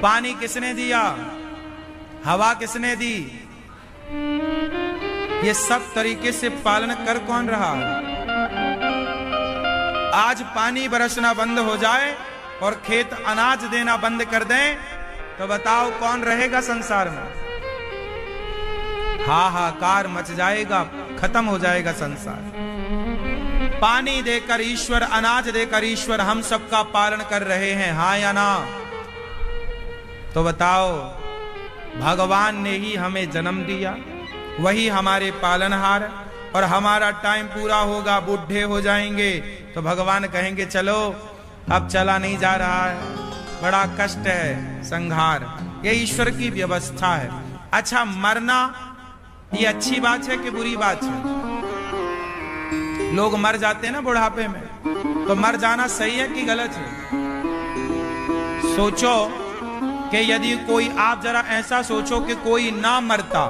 पानी किसने दिया? हवा किसने दी? ये सब तरीके से पालन कर कौन रहा? आज पानी बरसना बंद हो जाए और खेत अनाज देना बंद कर दें तो बताओ कौन रहेगा संसार में? हाहाकार मच जाएगा, खत्म हो जाएगा संसार। पानी देकर ईश्वर, अनाज देकर ईश्वर हम सबका पालन कर रहे हैं, हाँ या ना? तो बताओ, भगवान ने ही हमें जन्म दिया, वही हमारे पालनहार, और हमारा टाइम पूरा होगा, बूढ़े हो जाएंगे तो भगवान कहेंगे चलो अब चला नहीं जा रहा है, बड़ा कष्ट है, संहार। ये ईश्वर की व्यवस्था है। अच्छा, मरना ये अच्छी बात है कि बुरी बात है? लोग मर जाते हैं ना बुढ़ापे में, तो मर जाना सही है कि गलत है? सोचो कि यदि कोई, आप जरा ऐसा सोचो कि कोई ना मरता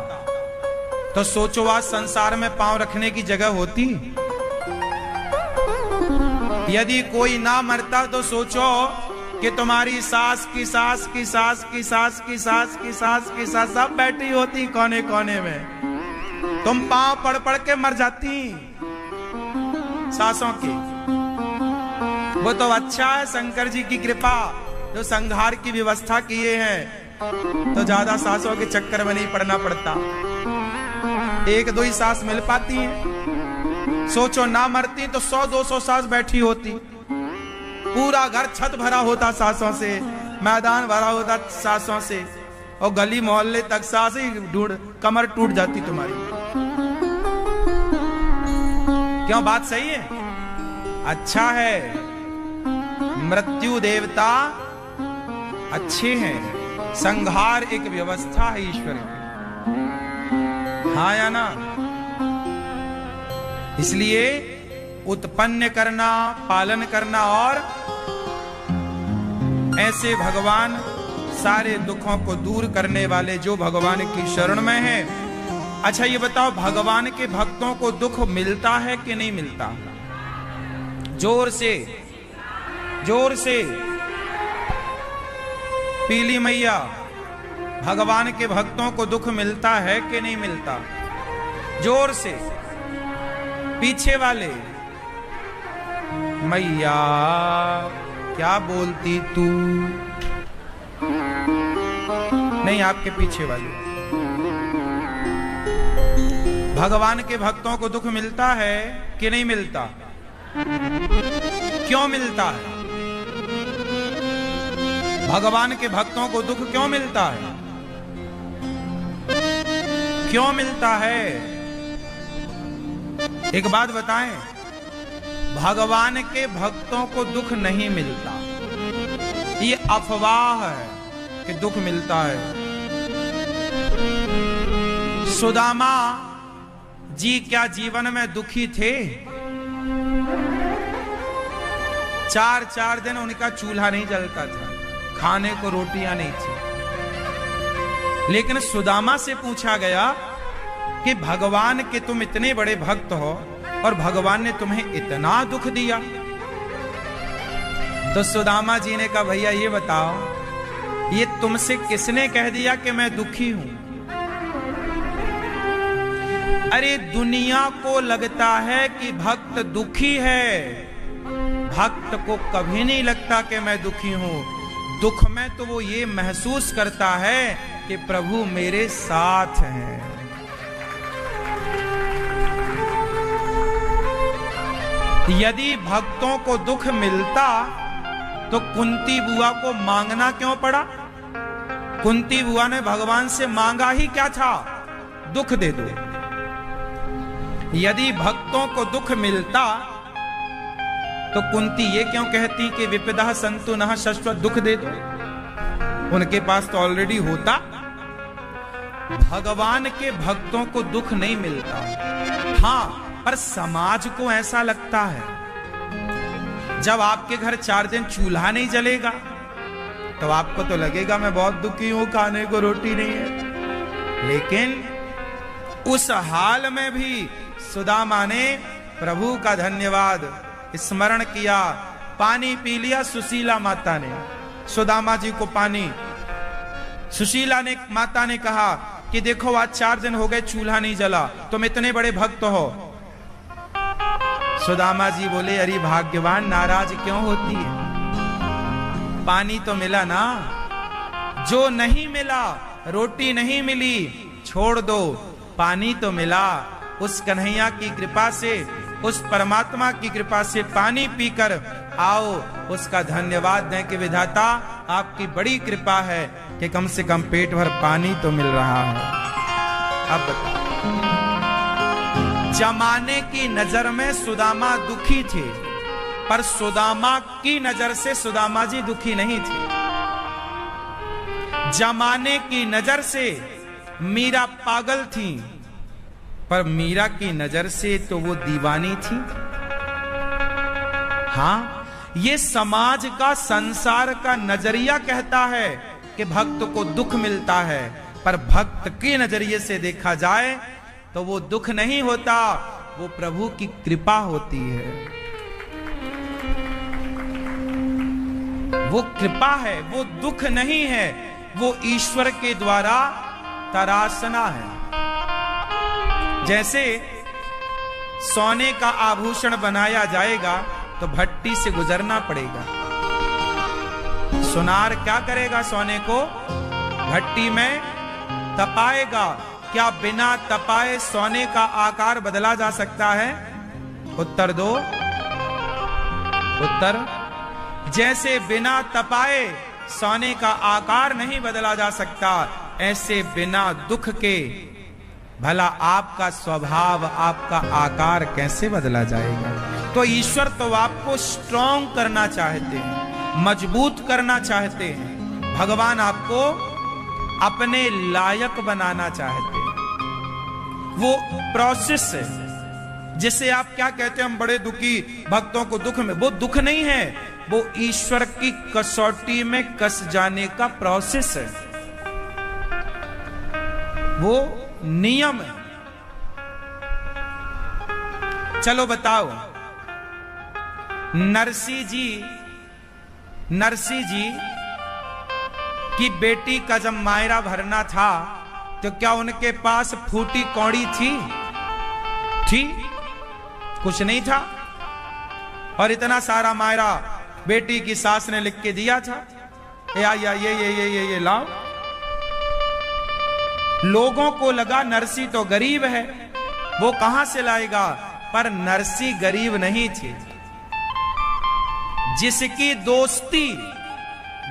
तो सोचो आज संसार में पांव रखने की जगह होती? यदि कोई ना मरता तो सोचो कि तुम्हारी सास की सास की सास की सास की सास की सास की सास सब बैठी होती कोने कोने में, तुम पांव पड़ पड़ के मर जाती सासों की। वो तो अच्छा है शंकर जी की कृपा जो संहार की व्यवस्था किए हैं, तो ज्यादा सासों के चक्कर में नहीं पड़ना पड़ता, 1-2 ही सास मिल पाती है। सोचो ना मरती तो 100-200 सास बैठी होती, पूरा घर छत भरा होता सासों से, मैदान भरा होता सासों से, और गली मोहल्ले तक सास ही ढूंढ, कमर टूट जाती तुम्हारी। क्यों? बात सही है? अच्छा है, मृत्यु देवता अच्छे हैं, संहार एक व्यवस्था है ईश्वर की, हाँ या ना? इसलिए उत्पन्न करना, पालन करना, और ऐसे भगवान सारे दुखों को दूर करने वाले जो भगवान की शरण में है। अच्छा ये बताओ, भगवान के भक्तों को दुख मिलता है कि नहीं मिलता? जोर से, जोर से पीली मैया, भगवान के भक्तों को दुख मिलता है कि नहीं मिलता? जोर से। पीछे वाले, मैया क्या बोलती तू? नहीं, आपके पीछे वाले। भगवान के भक्तों को दुख मिलता है कि नहीं मिलता? क्यों मिलता है? भगवान के भक्तों को दुख क्यों मिलता है? क्यों मिलता है? एक बात बताएं, भगवान के भक्तों को दुख नहीं मिलता, ये अफवाह है कि दुख मिलता है। सुदामा जी क्या जीवन में दुखी थे? 4 दिन उनका चूल्हा नहीं जलता था, खाने को रोटियां नहीं थी। लेकिन सुदामा से पूछा गया कि भगवान के तुम इतने बड़े भक्त हो और भगवान ने तुम्हें इतना दुख दिया। तो सुदामा जी ने कहा, भैया ये बताओ, ये तुमसे किसने कह दिया कि मैं दुखी हूं? अरे दुनिया को लगता है कि भक्त दुखी है, भक्त को कभी नहीं लगता कि मैं दुखी हूं। दुख में तो वो ये महसूस करता है कि प्रभु मेरे साथ हैं। यदि भक्तों को दुख मिलता तो कुंती बुआ को मांगना क्यों पड़ा? कुंती बुआ ने भगवान से मांगा ही क्या था? दुख दे दो। यदि भक्तों को दुख मिलता तो कुंती ये क्यों कहती कि विपदा संतु नः शश्वत, दुख दे दो? उनके पास तो ऑलरेडी होता। भगवान के भक्तों को दुख नहीं मिलता, हां, पर समाज को ऐसा लगता है। जब आपके घर 4 दिन चूल्हा नहीं जलेगा तो आपको तो लगेगा मैं बहुत दुखी हूं, खाने को रोटी नहीं है। लेकिन उस हाल में भी सुदामा ने प्रभु का धन्यवाद स्मरण किया। पानी पी लिया सुशीला माता ने, सुदामा जी को पानी। सुशीला ने माता ने कहा कि देखो आज 4 दिन हो गए चूल्हा नहीं जला, तुम इतने बड़े भक्त हो। सुदामा जी बोले, अरे भाग्यवान, नाराज क्यों होती है? पानी तो मिला ना। जो नहीं मिला, रोटी नहीं मिली, छोड़ दो, पानी तो मिला। उस कन्हैया की कृपा से, उस परमात्मा की कृपा से पानी पीकर आओ, उसका धन्यवाद दें कि विधाता आपकी बड़ी कृपा है कि कम से कम पेट भर पानी तो मिल रहा है। अब बताओ, जमाने की नजर में सुदामा दुखी थे, पर सुदामा की नजर से सुदामा जी दुखी नहीं थे। जमाने की नजर से मीरा पागल थी, पर मीरा की नजर से तो वो दीवानी थी। हां, ये समाज का, संसार का नजरिया कहता है कि भक्त को दुख मिलता है, पर भक्त के नजरिए से देखा जाए तो वो दुख नहीं होता, वो प्रभु की कृपा होती है। वो कृपा है, वो दुख नहीं है, वो ईश्वर के द्वारा तरासना है। जैसे सोने का आभूषण बनाया जाएगा तो भट्टी से गुजरना पड़ेगा। सुनार क्या करेगा? सोने को भट्टी में तपाएगा। क्या बिना तपाए सोने का आकार बदला जा सकता है? उत्तर दो, उत्तर। जैसे बिना तपाए सोने का आकार नहीं बदला जा सकता, ऐसे बिना दुख के भला आपका स्वभाव, आपका आकार कैसे बदला जाएगा? तो ईश्वर तो आपको स्ट्रॉन्ग करना चाहते हैं, मजबूत करना चाहते हैं। भगवान आपको अपने लायक बनाना चाहते हैं। वो प्रोसेस है। जिसे आप क्या कहते हैं, हम बड़े दुखी, भक्तों को दुख में, वो दुख नहीं है, वो ईश्वर की कसौटी में कस जाने का प्रोसेस है, वो नियम है। चलो बताओ, नरसी जी की बेटी का जब मायरा भरना था तो क्या उनके पास फूटी कौड़ी थी? कुछ नहीं था। और इतना सारा मायरा बेटी की सास ने लिख के दिया था, ये लाओ। लोगों को लगा नरसी तो गरीब है, वो कहां से लाएगा? पर नरसी गरीब नहीं थी। जिसकी दोस्ती,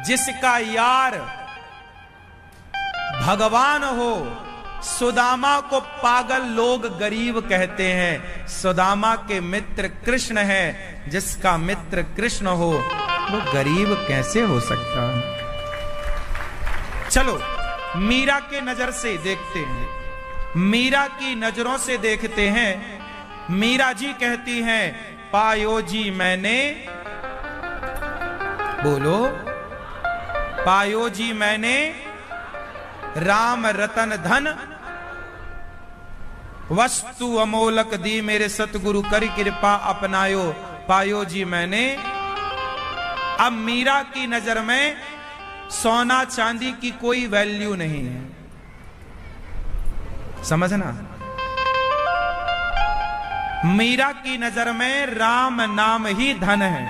जिसका यार भगवान हो, सुदामा को पागल लोग गरीब कहते हैं। सुदामा के मित्र कृष्ण है, जिसका मित्र कृष्ण हो वो गरीब कैसे हो सकता है? चलो मीरा के नजर से देखते हैं। मीरा की नजरों से देखते हैं। मीरा जी कहती हैं, पायो जी मैंने, बोलो, पायो जी मैंने राम रतन धन, वस्तु अमोलक दी मेरे सतगुरु कर कृपा अपनायो, पायो जी मैंने। अब मीरा की नजर में सोना चांदी की कोई वैल्यू नहीं है, समझना। मीरा की नजर में राम नाम ही धन है।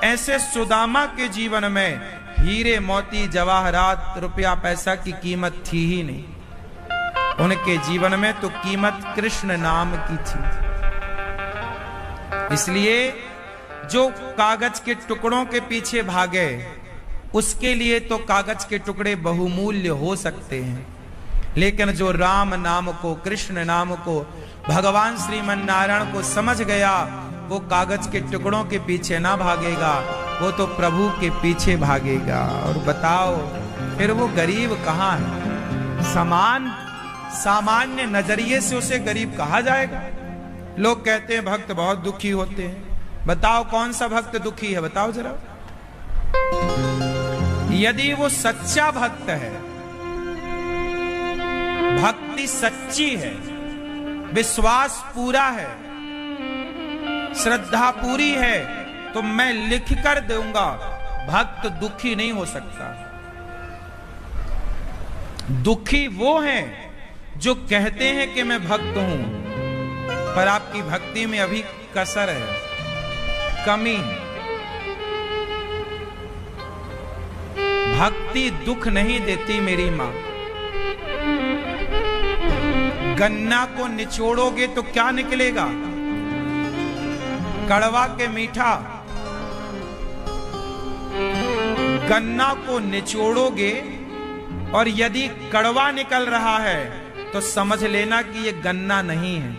ऐसे सुदामा के जीवन में हीरे मोती जवाहरात रुपया पैसा की कीमत थी ही नहीं। उनके जीवन में तो कीमत कृष्ण नाम की थी। इसलिए जो कागज के टुकड़ों के पीछे भागे, उसके लिए तो कागज के टुकड़े बहुमूल्य हो सकते हैं, लेकिन जो राम नाम को, कृष्ण नाम को, भगवान श्रीमन नारायण को समझ गया, वो कागज के टुकड़ों के पीछे ना भागेगा, वो तो प्रभु के पीछे भागेगा। और बताओ फिर वो गरीब कहाँ है? सामान्य नजरिए से उसे गरीब कहा जाएगा। लोग कहते हैं भक्त बहुत दुखी होते हैं। बताओ कौन सा भक्त दुखी है, बताओ जरा। यदि वो सच्चा भक्त है, भक्ति सच्ची है, विश्वास पूरा है, श्रद्धा पूरी है, तो मैं लिख कर दूंगा, भक्त दुखी नहीं हो सकता। दुखी वो हैं जो कहते हैं कि मैं भक्त हूं, पर आपकी भक्ति में अभी कसर है, कमी। भक्ति दुख नहीं देती मेरी मां। गन्ना को निचोड़ोगे तो क्या निकलेगा? कड़वा के मीठा। गन्ना को निचोड़ोगे और यदि कड़वा निकल रहा है तो समझ लेना कि ये गन्ना नहीं है।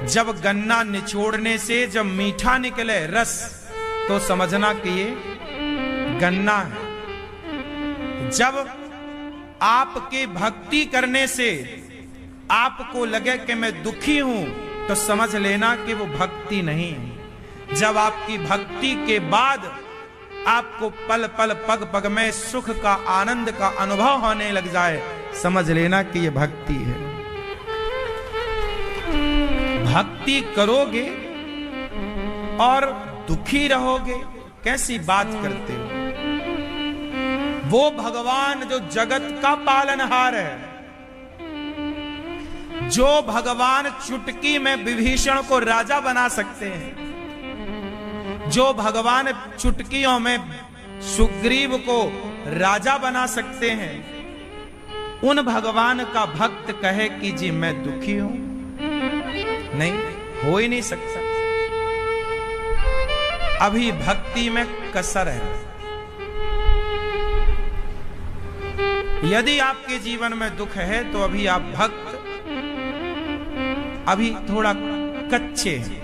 जब गन्ना निचोड़ने से जब मीठा निकले रस, तो समझना कि ये गन्ना है। जब आपके भक्ति करने से आपको लगे कि मैं दुखी हूं, तो समझ लेना कि वो भक्ति नहीं है। जब आपकी भक्ति के बाद आपको पल पल पग पग में सुख का, आनंद का अनुभव होने लग जाए, समझ लेना कि ये भक्ति है। भक्ति करोगे और दुखी रहोगे, कैसी बात करते हो? वो भगवान जो जगत का पालनहार है, जो भगवान चुटकी में विभीषण को राजा बना सकते हैं, जो भगवान चुटकियों में सुग्रीव को राजा बना सकते हैं, उन भगवान का भक्त कहे कि जी मैं दुखी हूं, नहीं, हो ही नहीं सकता। अभी भक्ति में कसर है। यदि आपके जीवन में दुख है तो अभी आप भक्त अभी थोड़ा कच्चे हैं।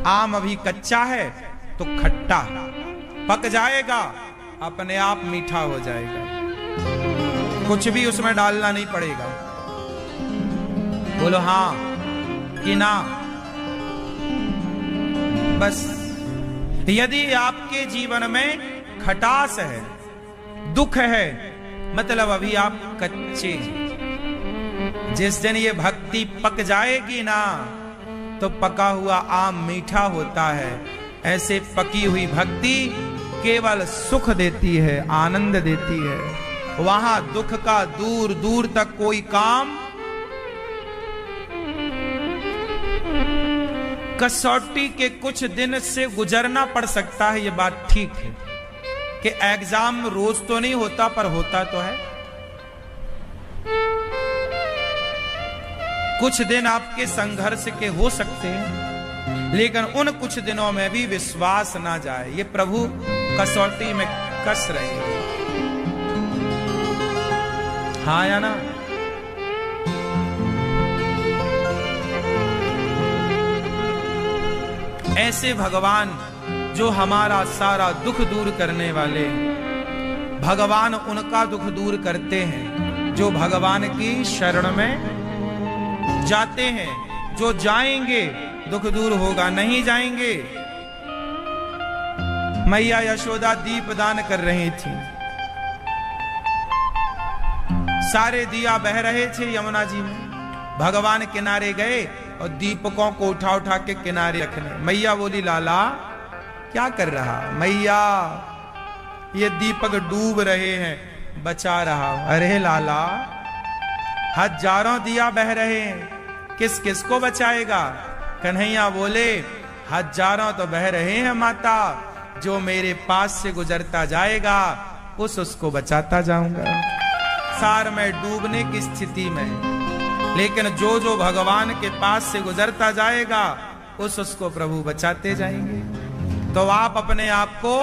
आम अभी कच्चा है तो खट्टा, पक जाएगा अपने आप मीठा हो जाएगा, कुछ भी उसमें डालना नहीं पड़ेगा। बोलो हां कि ना? बस यदि आपके जीवन में खटास है, दुख है, मतलब अभी आप कच्चे हैं। जिस दिन ये भक्ति पक जाएगी ना, तो पका हुआ आम मीठा होता है। ऐसे पकी हुई भक्ति केवल सुख देती है, आनंद देती है। वहां दुख का दूर दूर तक कोई काम। कसौटी के कुछ दिन से गुजरना पड़ सकता है, ये बात ठीक है कि एग्जाम रोज तो नहीं होता, पर होता तो है। कुछ दिन आपके संघर्ष के हो सकते हैं, लेकिन उन कुछ दिनों में भी विश्वास ना जाए, ये प्रभु कसौटी में कस रहे हैं। हाँ या ना? ऐसे भगवान जो हमारा सारा दुख दूर करने वाले, भगवान उनका दुख दूर करते हैं जो भगवान की शरण में जाते हैं। जो जाएंगे दुख दूर होगा, नहीं जाएंगे। मैया यशोदा दीप दान कर रही थी, सारे दिया बह रहे थे यमुना जी में। भगवान किनारे गए और दीपकों को उठा उठा के किनारे रखने। मैया बोली, लाला क्या कर रहा? मैया ये दीपक डूब रहे हैं, बचा रहा। अरे लाला, हजारों दिया बह रहे हैं, किस किस को बचाएगा? कन्हैया बोले, हजारों तो बह रहे हैं माता, जो मेरे पास से गुजरता जाएगा उसको बचाता जाऊंगा। सार में डूबने की स्थिति में, लेकिन जो जो भगवान के पास से गुजरता जाएगा उसको प्रभु बचाते जाएंगे। तो आप अपने आप को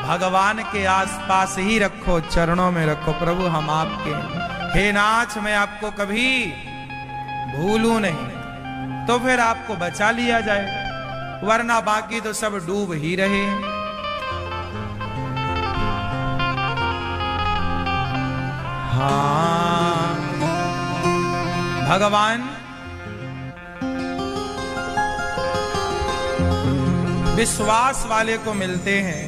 भगवान के आसपास ही रखो, चरणों में रखो। प्रभु हम आपके, हे नाथ मैं आपको कभी भूलूं नहीं, तो फिर आपको बचा लिया जाए, वरना बाकी तो सब डूब ही रहे। हाँ, भगवान विश्वास वाले को मिलते हैं।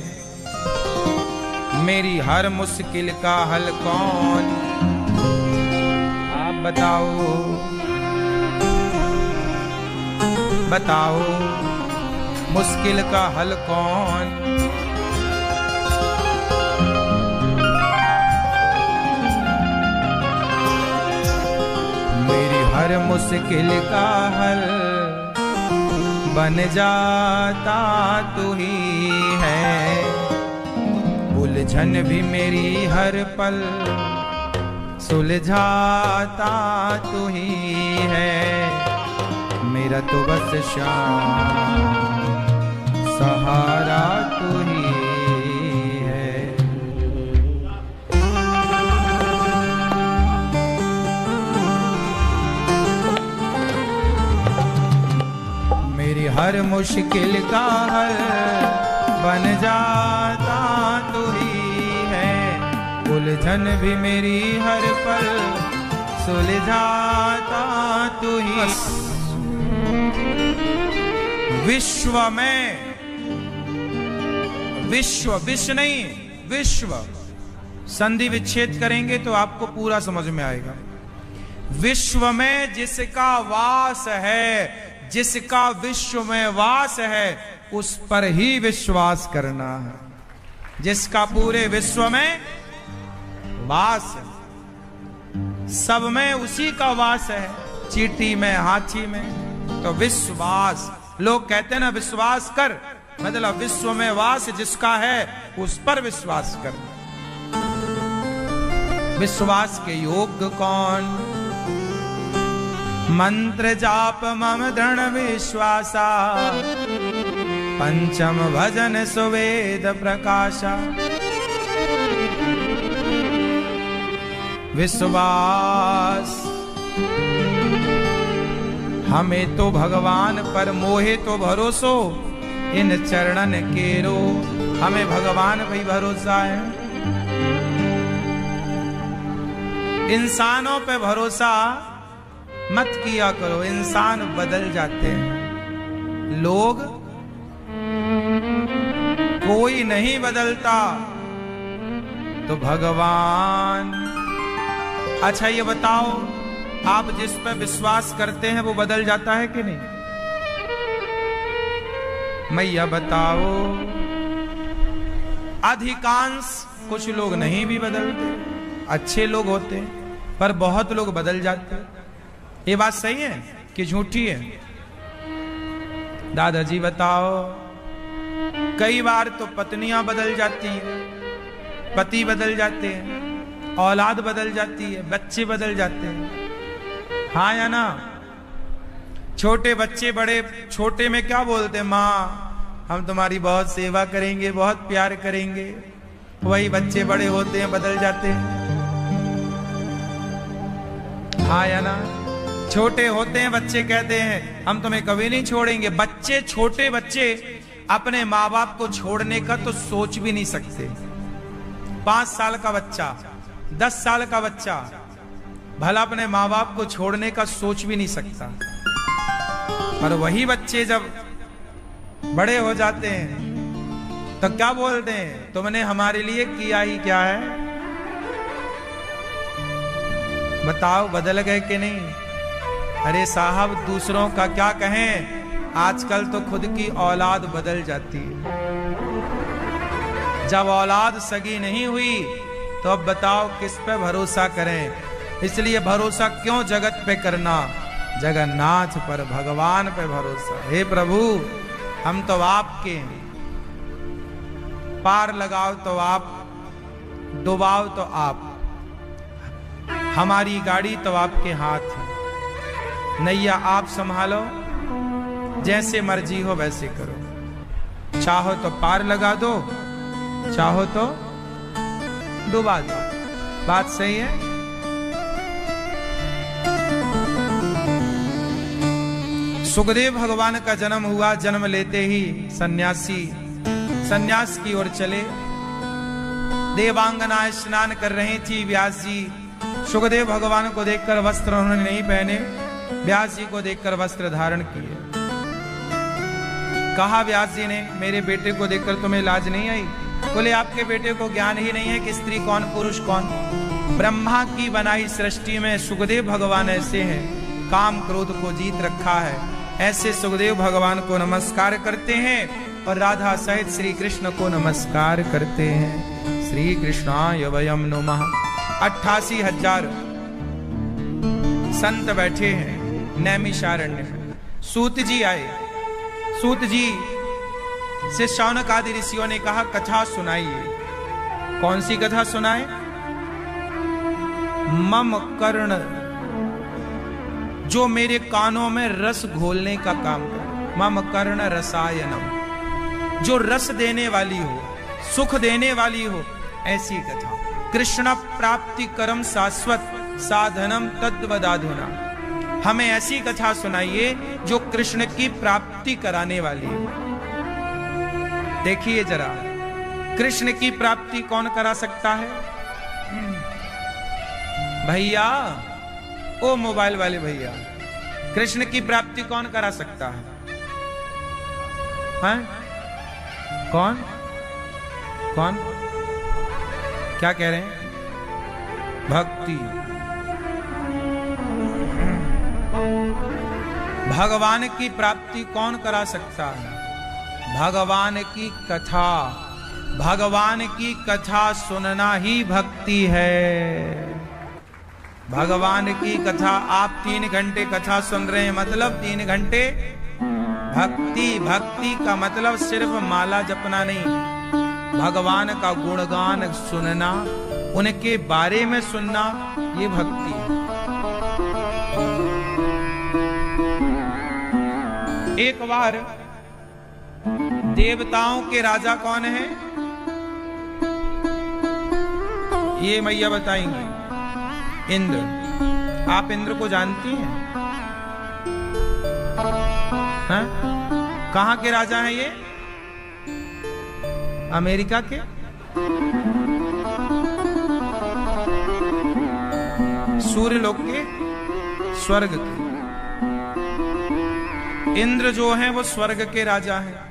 मेरी हर मुश्किल का हल कौन, आप बताओ, बताओ मुश्किल का हल कौन? मेरी हर मुश्किल का हल बन जाता तू ही है, उलझन भी मेरी हर पल सुलझाता तू ही है। मेरा तो बस श्याम सहारा तू ही है। मेरी हर मुश्किल का हल बन जाता तू ही है, उलझन भी मेरी हर पल सुलझाता तू ही। विश्व में, विश्व विश्व नहीं, विश्व संधि विच्छेद करेंगे तो आपको पूरा समझ में आएगा। विश्व में जिसका वास है, जिसका विश्व में वास है, उस पर ही विश्वास करना है। जिसका पूरे विश्व में वास है, सब में उसी का वास है, चींटी में, हाथी में। तो विश्वास, लोग कहते हैं ना विश्वास कर, मतलब विश्व में वास जिसका है उस पर विश्वास कर। विश्वास के योग्य कौन? मंत्र जाप मम दृढ़ विश्वासा, पंचम भजन सुवेद प्रकाशा। विश्वास हमें तो भगवान पर मोहे तो भरोसो, इन चरणन केरो। हमें भगवान पे भरोसा है, इंसानों पे भरोसा मत किया करो। इंसान बदल जाते हैं, लोग कोई नहीं बदलता, तो भगवान। अच्छा ये बताओ, आप जिस पर विश्वास करते हैं वो बदल जाता है कि नहीं? मैया बताओ। अधिकांश, कुछ लोग नहीं भी बदलते, अच्छे लोग होते हैं, पर बहुत लोग बदल जाते हैं। ये बात सही है कि झूठी है? दादाजी बताओ। कई बार तो पत्नियां बदल जाती हैं, पति बदल जाते हैं, औलाद बदल जाती है, बच्चे बदल जाते हैं। हाँ या ना? छोटे बच्चे बड़े, छोटे में क्या बोलते हैं? माँ हम तुम्हारी बहुत सेवा करेंगे, बहुत प्यार करेंगे। वही बच्चे बड़े होते हैं, बदल जाते हैं। हाँ या ना? छोटे होते हैं बच्चे, कहते हैं हम तुम्हें कभी नहीं छोड़ेंगे। बच्चे, छोटे बच्चे अपने माँ बाप को छोड़ने का तो सोच भी नहीं सकते। 5 साल का बच्चा, 10 साल का बच्चा भला अपने माँ बाप को छोड़ने का सोच भी नहीं सकता। पर वही बच्चे जब बड़े हो जाते हैं तो क्या बोलते हैं, तुमने हमारे लिए किया ही क्या है? बताओ बदल गए कि नहीं? अरे साहब दूसरों का क्या कहें, आजकल तो खुद की औलाद बदल जाती है। जब औलाद सगी नहीं हुई तो अब बताओ किस पे भरोसा करें। इसलिए भरोसा क्यों जगत पे करना, जगन्नाथ पर, भगवान पे भरोसा। हे प्रभु हम तो आपके, पार लगाओ तो आप, डुबाओ तो आप, हमारी गाड़ी तो आपके हाथ है, नैया आप संभालो, जैसे मर्जी हो वैसे करो। चाहो तो पार लगा दो, चाहो तो डुबा दो। बात सही है? सुखदेव भगवान का जन्म हुआ। जन्म लेते ही सन्यासी सन्यास की ओर चले। देवांगना स्नान कर रही थी। व्यास जी सुखदेव भगवान को देखकर वस्त्र उन्होंने नहीं पहने, व्यास जी को देखकर वस्त्र धारण किए। कहा व्यास जी ने, मेरे बेटे को देखकर तुम्हें लाज नहीं आई? बोले आपके बेटे को ज्ञान ही नहीं है कि स्त्री कौन पुरुष कौन। ब्रह्मा की बनाई सृष्टि में सुखदेव भगवान ऐसे हैं, काम क्रोध को जीत रखा है। ऐसे सुखदेव भगवान को नमस्कार करते हैं और राधा सहित श्री कृष्ण को नमस्कार करते हैं। श्री कृष्णाय वयम नमः। 88,000 संत बैठे हैं नैमिषारण्य में। सूत जी आए। सूत जी से शौनक आदि ऋषियों ने कहा कथा सुनाइए। कौन सी कथा सुनाए? मम कर्ण, जो मेरे कानों में रस घोलने का काम करे। मम कर्ण रसायनम, जो रस देने वाली हो, सुख देने वाली हो, ऐसी कथा। कृष्ण प्राप्ति करम शाश्वत साधनम तद्वदाधुना, हमें ऐसी कथा सुनाइए जो कृष्ण की प्राप्ति कराने वाली है। देखिए जरा, कृष्ण की प्राप्ति कौन करा सकता है? भैया, ओ मोबाइल वाले भैया, कृष्ण की प्राप्ति कौन करा सकता है? हैं? कौन कौन? क्या कह रहे हैं? भक्ति। भगवान की प्राप्ति कौन करा सकता है? भगवान की कथा। भगवान की कथा सुनना ही भक्ति है। भगवान की कथा, आप 3 घंटे कथा सुन रहे हैं, मतलब 3 घंटे भक्ति। भक्ति का मतलब सिर्फ माला जपना नहीं, भगवान का गुणगान सुनना, उनके बारे में सुनना, ये भक्ति है। एक बार देवताओं के राजा कौन है? ये मैया बताएंगे। इंद्र। आप इंद्र को जानती हैं? हाँ? कहां के राजा हैं ये? अमेरिका के? सूर्यलोक के? स्वर्ग के? इंद्र जो हैं वो स्वर्ग के राजा हैं।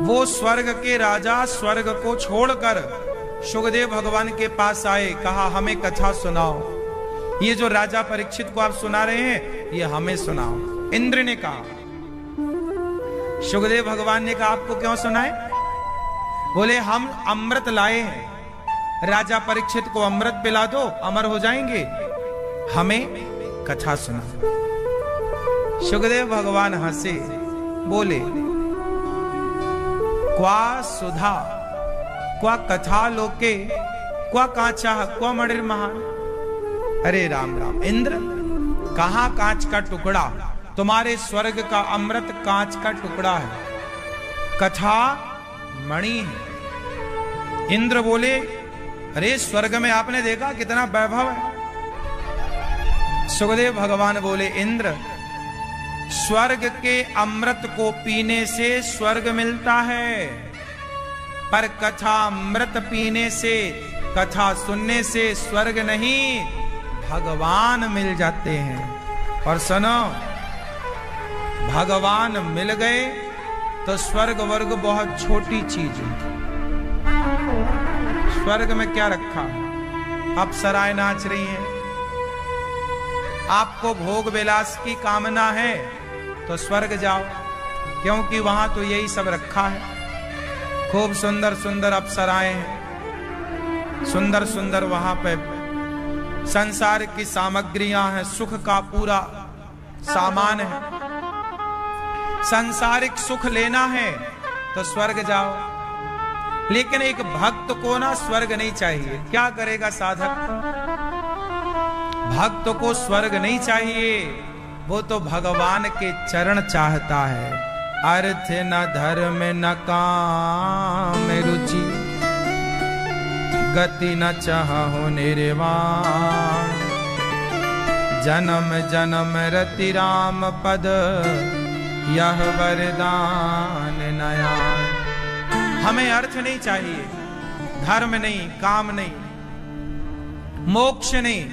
वो स्वर्ग के राजा स्वर्ग को छोड़कर सुखदेव भगवान के पास आए। कहा हमें कथा सुनाओ। ये जो राजा परीक्षित को आप सुना रहे हैं, ये हमें सुनाओ। इंद्र ने कहा। सुखदेव भगवान ने कहा आपको क्यों सुनाए? बोले हम अमृत लाए हैं, राजा परीक्षित को अमृत पिला दो, अमर हो जाएंगे, हमें कथा सुना। सुखदेव भगवान हंसे, बोले क्वा सुधा क्वा कथा लोके क्वा कांचा क्वा मणिर महान। अरे राम राम। इंद्र, कहां कांच का टुकड़ा? तुम्हारे स्वर्ग का अमृत कांच का टुकड़ा है, कथा मणि है। इंद्र बोले अरे स्वर्ग में आपने देखा कितना वैभव है। सुखदेव भगवान बोले इंद्र, स्वर्ग के अमृत को पीने से स्वर्ग मिलता है, पर कथा अमृत पीने से, कथा सुनने से स्वर्ग नहीं भगवान मिल जाते हैं। और सुनो, भगवान मिल गए तो स्वर्ग वर्ग बहुत छोटी चीज है। स्वर्ग में क्या रखा? अप्सराएं नाच रही हैं। आपको भोग विलास की कामना है तो स्वर्ग जाओ, क्योंकि वहां तो यही सब रखा है। खूब सुंदर सुंदर अप्सराएं हैं, सुंदर सुंदर वहां पे संसार की सामग्रियां हैं, सुख का पूरा सामान है। सांसारिक सुख लेना है तो स्वर्ग जाओ। लेकिन एक भक्त को ना स्वर्ग नहीं चाहिए। क्या करेगा साधक? भक्त को स्वर्ग नहीं चाहिए, वो तो भगवान के चरण चाहता है। अर्थ न धर्म न काम रुचि, गति न चाहो निर्वाण। जन्म जन्म रति राम पद, यह वरदान नया। हमें अर्थ नहीं चाहिए, धर्म नहीं, काम नहीं, मोक्ष नहीं,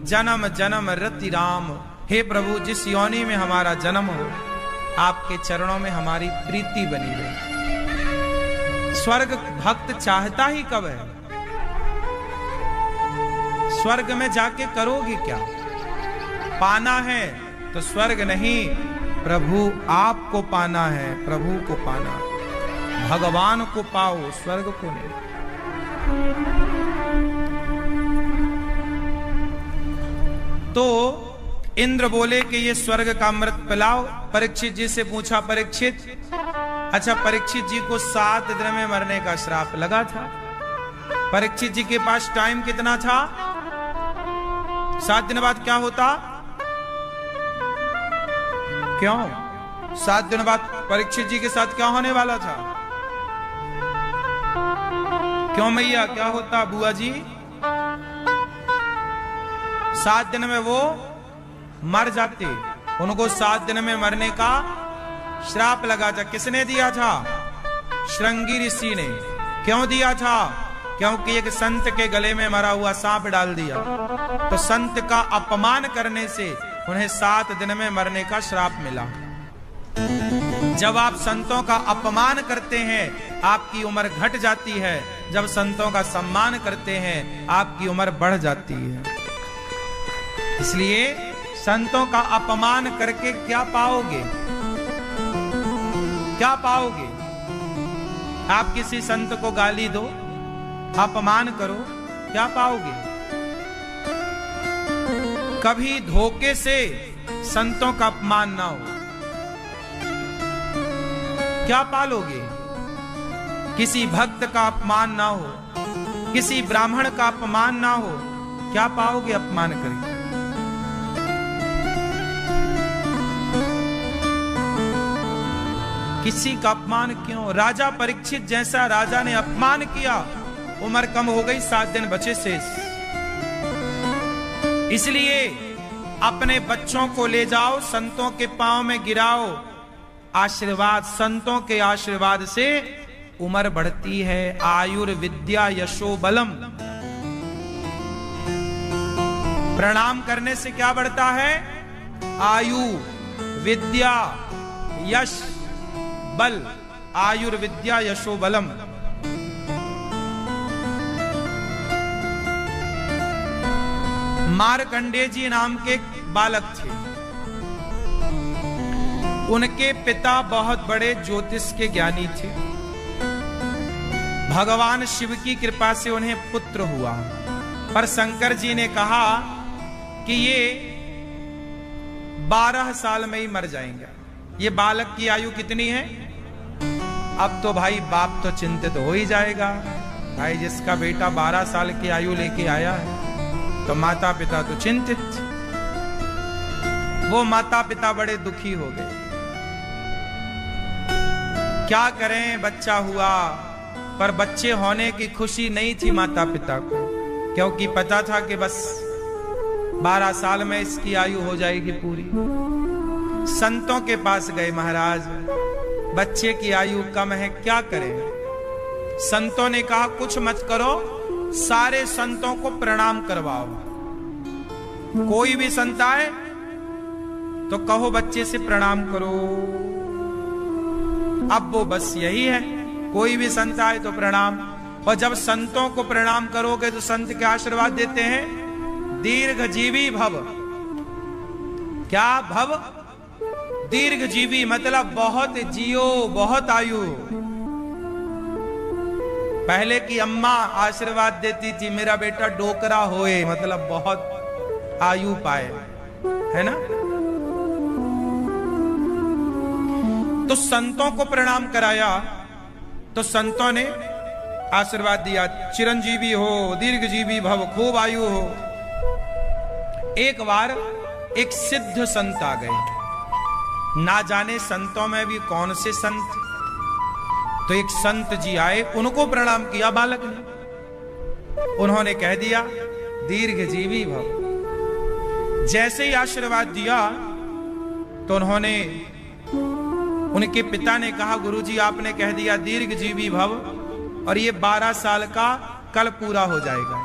जन्म जन्म रति राम। हे प्रभु, जिस योनि में हमारा जन्म हो, आपके चरणों में हमारी प्रीति बनी रहे। स्वर्ग भक्त चाहता ही कब है? स्वर्ग में जाके करोगे क्या? पाना है तो स्वर्ग नहीं, प्रभु आपको पाना है, प्रभु को पाना, भगवान को पाओ, स्वर्ग को नहीं। तो इंद्र बोले कि ये स्वर्ग का अमृत पिलाओ। परीक्षित जी से पूछा, परीक्षित, अच्छा परीक्षित जी को 7 दिन में मरने का श्राप लगा था। परीक्षित जी के पास टाइम कितना था? 7 दिन बाद क्या होता? क्यों 7 दिन बाद परीक्षित जी के साथ क्या होने वाला था? क्यों मैया, क्या होता बुआ जी? 7 दिन में वो मर जाते। उनको 7 दिन में मरने का श्राप लगा था। किसने दिया था? श्रृंगी ऋषि ने। क्यों दिया था? क्योंकि एक संत के गले में मरा हुआ सांप डाल दिया, तो संत का अपमान करने से उन्हें 7 दिन में मरने का श्राप मिला। जब आप संतों का अपमान करते हैं, आपकी उम्र घट जाती है। जब संतों का सम्मान करते हैं, आपकी उम्र बढ़ जाती है। इसलिए संतों का अपमान करके क्या पाओगे? क्या पाओगे? आप किसी संत को गाली दो, अपमान करो, क्या पाओगे? कभी धोखे से संतों का अपमान ना हो, क्या पालोगे? किसी भक्त का अपमान ना हो, किसी ब्राह्मण का अपमान ना हो, क्या पाओगे अपमान करके? किसी का अपमान क्यों? राजा परीक्षित जैसा राजा ने अपमान किया, उम्र कम हो गई, 7 दिन बचे शेष। इसलिए अपने बच्चों को ले जाओ, संतों के पांव में गिराओ, आशीर्वाद, संतों के आशीर्वाद से उम्र बढ़ती है। आयुर्विद्या यशो बलम। प्रणाम करने से क्या बढ़ता है? आयु, विद्या, यश, बल। आयुर्विद्या यशो बलम। मार्कंडेय जी नाम के बालक थे। उनके पिता बहुत बड़े ज्योतिष के ज्ञानी थे। भगवान शिव की कृपा से उन्हें पुत्र हुआ, पर शंकर जी ने कहा कि ये 12 साल में ही मर जाएंगे। ये बालक की आयु कितनी है? अब तो भाई बाप तो चिंतित हो ही जाएगा। भाई जिसका बेटा 12 साल की आयु लेके आया है, तो माता पिता तो चिंतित। वो माता पिता बड़े दुखी हो गए। क्या करें, बच्चा हुआ, पर बच्चे होने की खुशी नहीं थी माता पिता को, क्योंकि पता था कि बस 12 साल में इसकी आयु हो जाएगी पूरी। संतों के पास गए, महाराज बच्चे की आयु कम है, क्या करें? संतों ने कहा कुछ मत करो, सारे संतों को प्रणाम करवाओ। कोई भी संत आए तो कहो बच्चे से प्रणाम करो। अब वो बस यही है, कोई भी संत आए तो प्रणाम। और जब संतों को प्रणाम करोगे तो संत क्या आशीर्वाद देते हैं? दीर्घजीवी भव। क्या भव? दीर्घजीवी, मतलब बहुत जियो, बहुत आयु। पहले की अम्मा आशीर्वाद देती थी मेरा बेटा डोकरा होए, मतलब बहुत आयु पाए, है ना। तो संतों को प्रणाम कराया तो संतों ने आशीर्वाद दिया, चिरंजीवी हो, दीर्घजीवी भव, खूब आयु हो। एक बार एक सिद्ध संत आ गए, ना जाने संतों में भी कौन से संत। तो एक संत जी आए, उनको प्रणाम किया बालक ने। उन्होंने कह दिया दीर्घजीवी भव। जैसे ही आशीर्वाद दिया तो उन्होंने, उनके पिता ने कहा गुरुजी आपने कह दिया दीर्घजीवी भव, और ये 12 साल का कल पूरा हो जाएगा,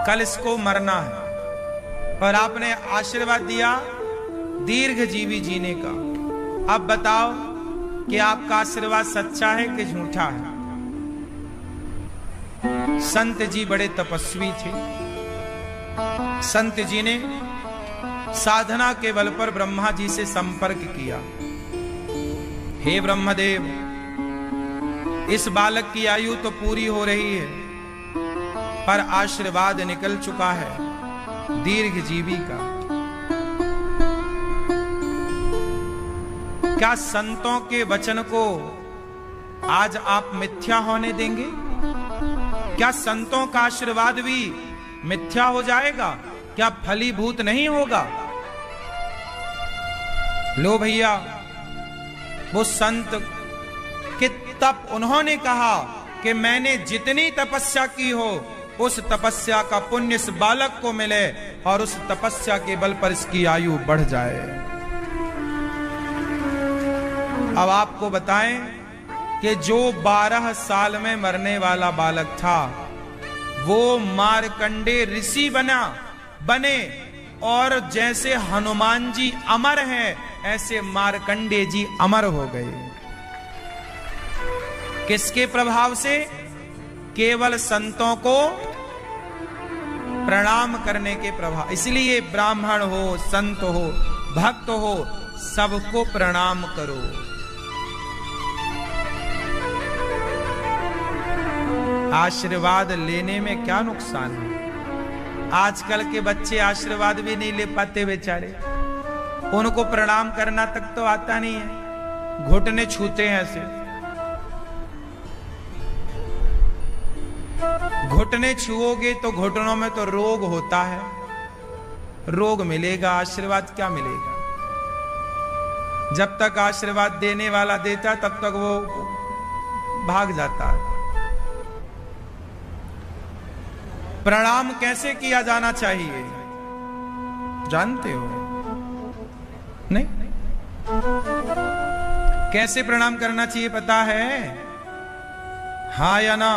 कल इसको मरना है, और आपने आशीर्वाद दिया दीर्घजीवी जीने का। अब बताओ कि आपका आशीर्वाद सच्चा है कि झूठा है? संत जी बड़े तपस्वी थे। संत जी ने साधना के बल पर ब्रह्मा जी से संपर्क किया। हे ब्रह्मदेव, इस बालक की आयु तो पूरी हो रही है, पर आशीर्वाद निकल चुका है दीर्घजीवी का। क्या संतों के वचन को आज आप मिथ्या होने देंगे? क्या संतों का आशीर्वाद भी मिथ्या हो जाएगा? क्या फलीभूत नहीं होगा? लो भैया, वो संत के तप, उन्होंने कहा कि मैंने जितनी तपस्या की हो उस तपस्या का पुण्य इस बालक को मिले और उस तपस्या के बल पर इसकी आयु बढ़ जाए। अब आपको बताएं कि जो 12 साल में मरने वाला बालक था वो मार्कंडे ऋषि बने, और जैसे हनुमान जी अमर हैं ऐसे मार्कंडे जी अमर हो गए। किसके प्रभाव से? केवल संतों को प्रणाम करने के प्रभाव। इसलिए ब्राह्मण हो, संत हो, भक्त हो, सबको प्रणाम करो। आशीर्वाद लेने में क्या नुकसान है? आजकल के बच्चे आशीर्वाद भी नहीं ले पाते बेचारे, उनको प्रणाम करना तक तो आता नहीं है, घुटने छूते हैं ऐसे। घुटने छुओगे तो घुटनों में तो रोग होता है, रोग मिलेगा, आशीर्वाद क्या मिलेगा? जब तक आशीर्वाद देने वाला देता तब तक वो भाग जाता है। प्रणाम कैसे किया जाना चाहिए जानते हो? नहीं? कैसे प्रणाम करना चाहिए पता है? हाँ या ना?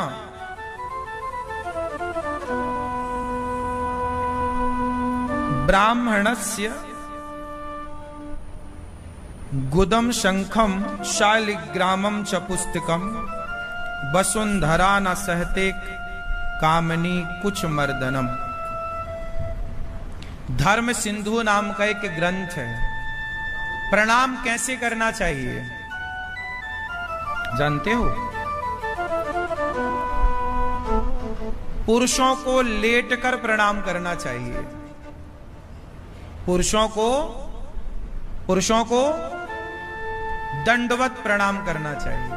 ब्राह्मणस्य गुदम शंखम शालिग्रामम च पुस्तकम वसुंधरा न सहते कामनी कुछ मर्दनम। धर्म सिंधु नाम का एक ग्रंथ है। प्रणाम कैसे करना चाहिए जानते हो? पुरुषों को लेटकर प्रणाम करना चाहिए। पुरुषों को दंडवत प्रणाम करना चाहिए।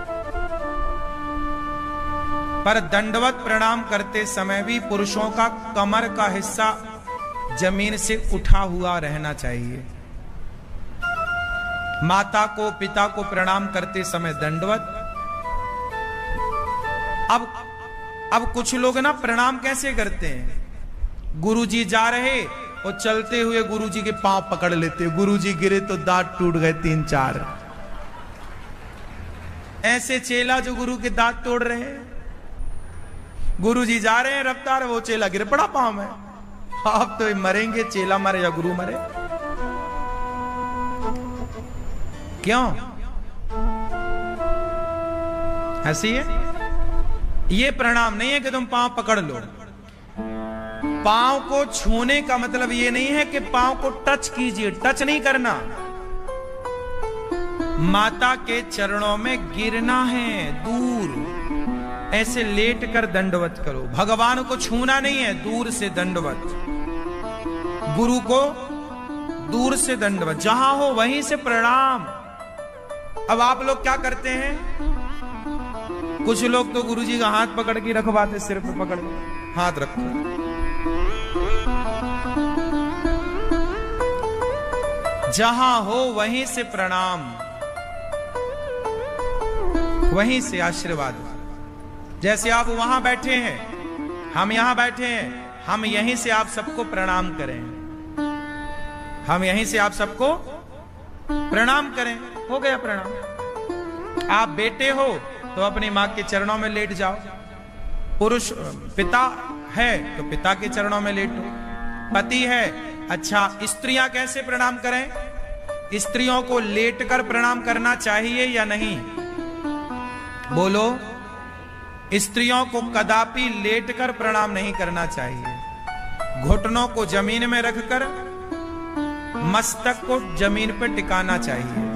पर दंडवत प्रणाम करते समय भी पुरुषों का कमर का हिस्सा जमीन से उठा हुआ रहना चाहिए। माता को, पिता को प्रणाम करते समय दंडवत। अब कुछ लोग ना प्रणाम कैसे करते हैं? गुरुजी जा रहे और चलते हुए गुरुजी के पांव पकड़ लेते, गुरुजी गिरे तो दांत टूट गए 3-4। ऐसे चेला जो गुरु के दांत तोड़ रहे हैं। गुरु जी जा रहे हैं रफ्तार, वो चेला गिर पड़ा पांव में। आप तो मरेंगे, चेला मरे या गुरु मरे। क्यों ऐसी है? ये प्रणाम नहीं है कि तुम पांव पकड़ लो। पांव को छूने का मतलब ये नहीं है कि पांव को टच कीजिए, टच नहीं करना। माता के चरणों में गिरना है, दूर ऐसे लेट कर दंडवत करो। भगवान को छूना नहीं है, दूर से दंडवत। गुरु को दूर से दंडवत, जहां हो वहीं से प्रणाम। अब आप लोग क्या करते हैं? कुछ लोग तो गुरुजी का हाथ पकड़ के रखवाते, सिर पे पकड़ के, हाथ रखो। जहां हो वहीं से प्रणाम, वहीं से आशीर्वाद। जैसे आप वहां बैठे हैं, हम यहां बैठे हैं, हम यहीं से आप सबको प्रणाम करें। हम यहीं से आप सबको प्रणाम करें। हो गया प्रणाम। आप बेटे हो तो अपनी मां के चरणों में लेट जाओ। पुरुष पिता है तो पिता के चरणों में लेटो। पति है, अच्छा स्त्रियां कैसे प्रणाम करें? स्त्रियों को लेटकर प्रणाम करना चाहिए या नहीं? बोलो। स्त्रियों को कदापि लेटकर प्रणाम नहीं करना चाहिए। घुटनों को जमीन में रखकर मस्तक को जमीन पर टिकाना चाहिए।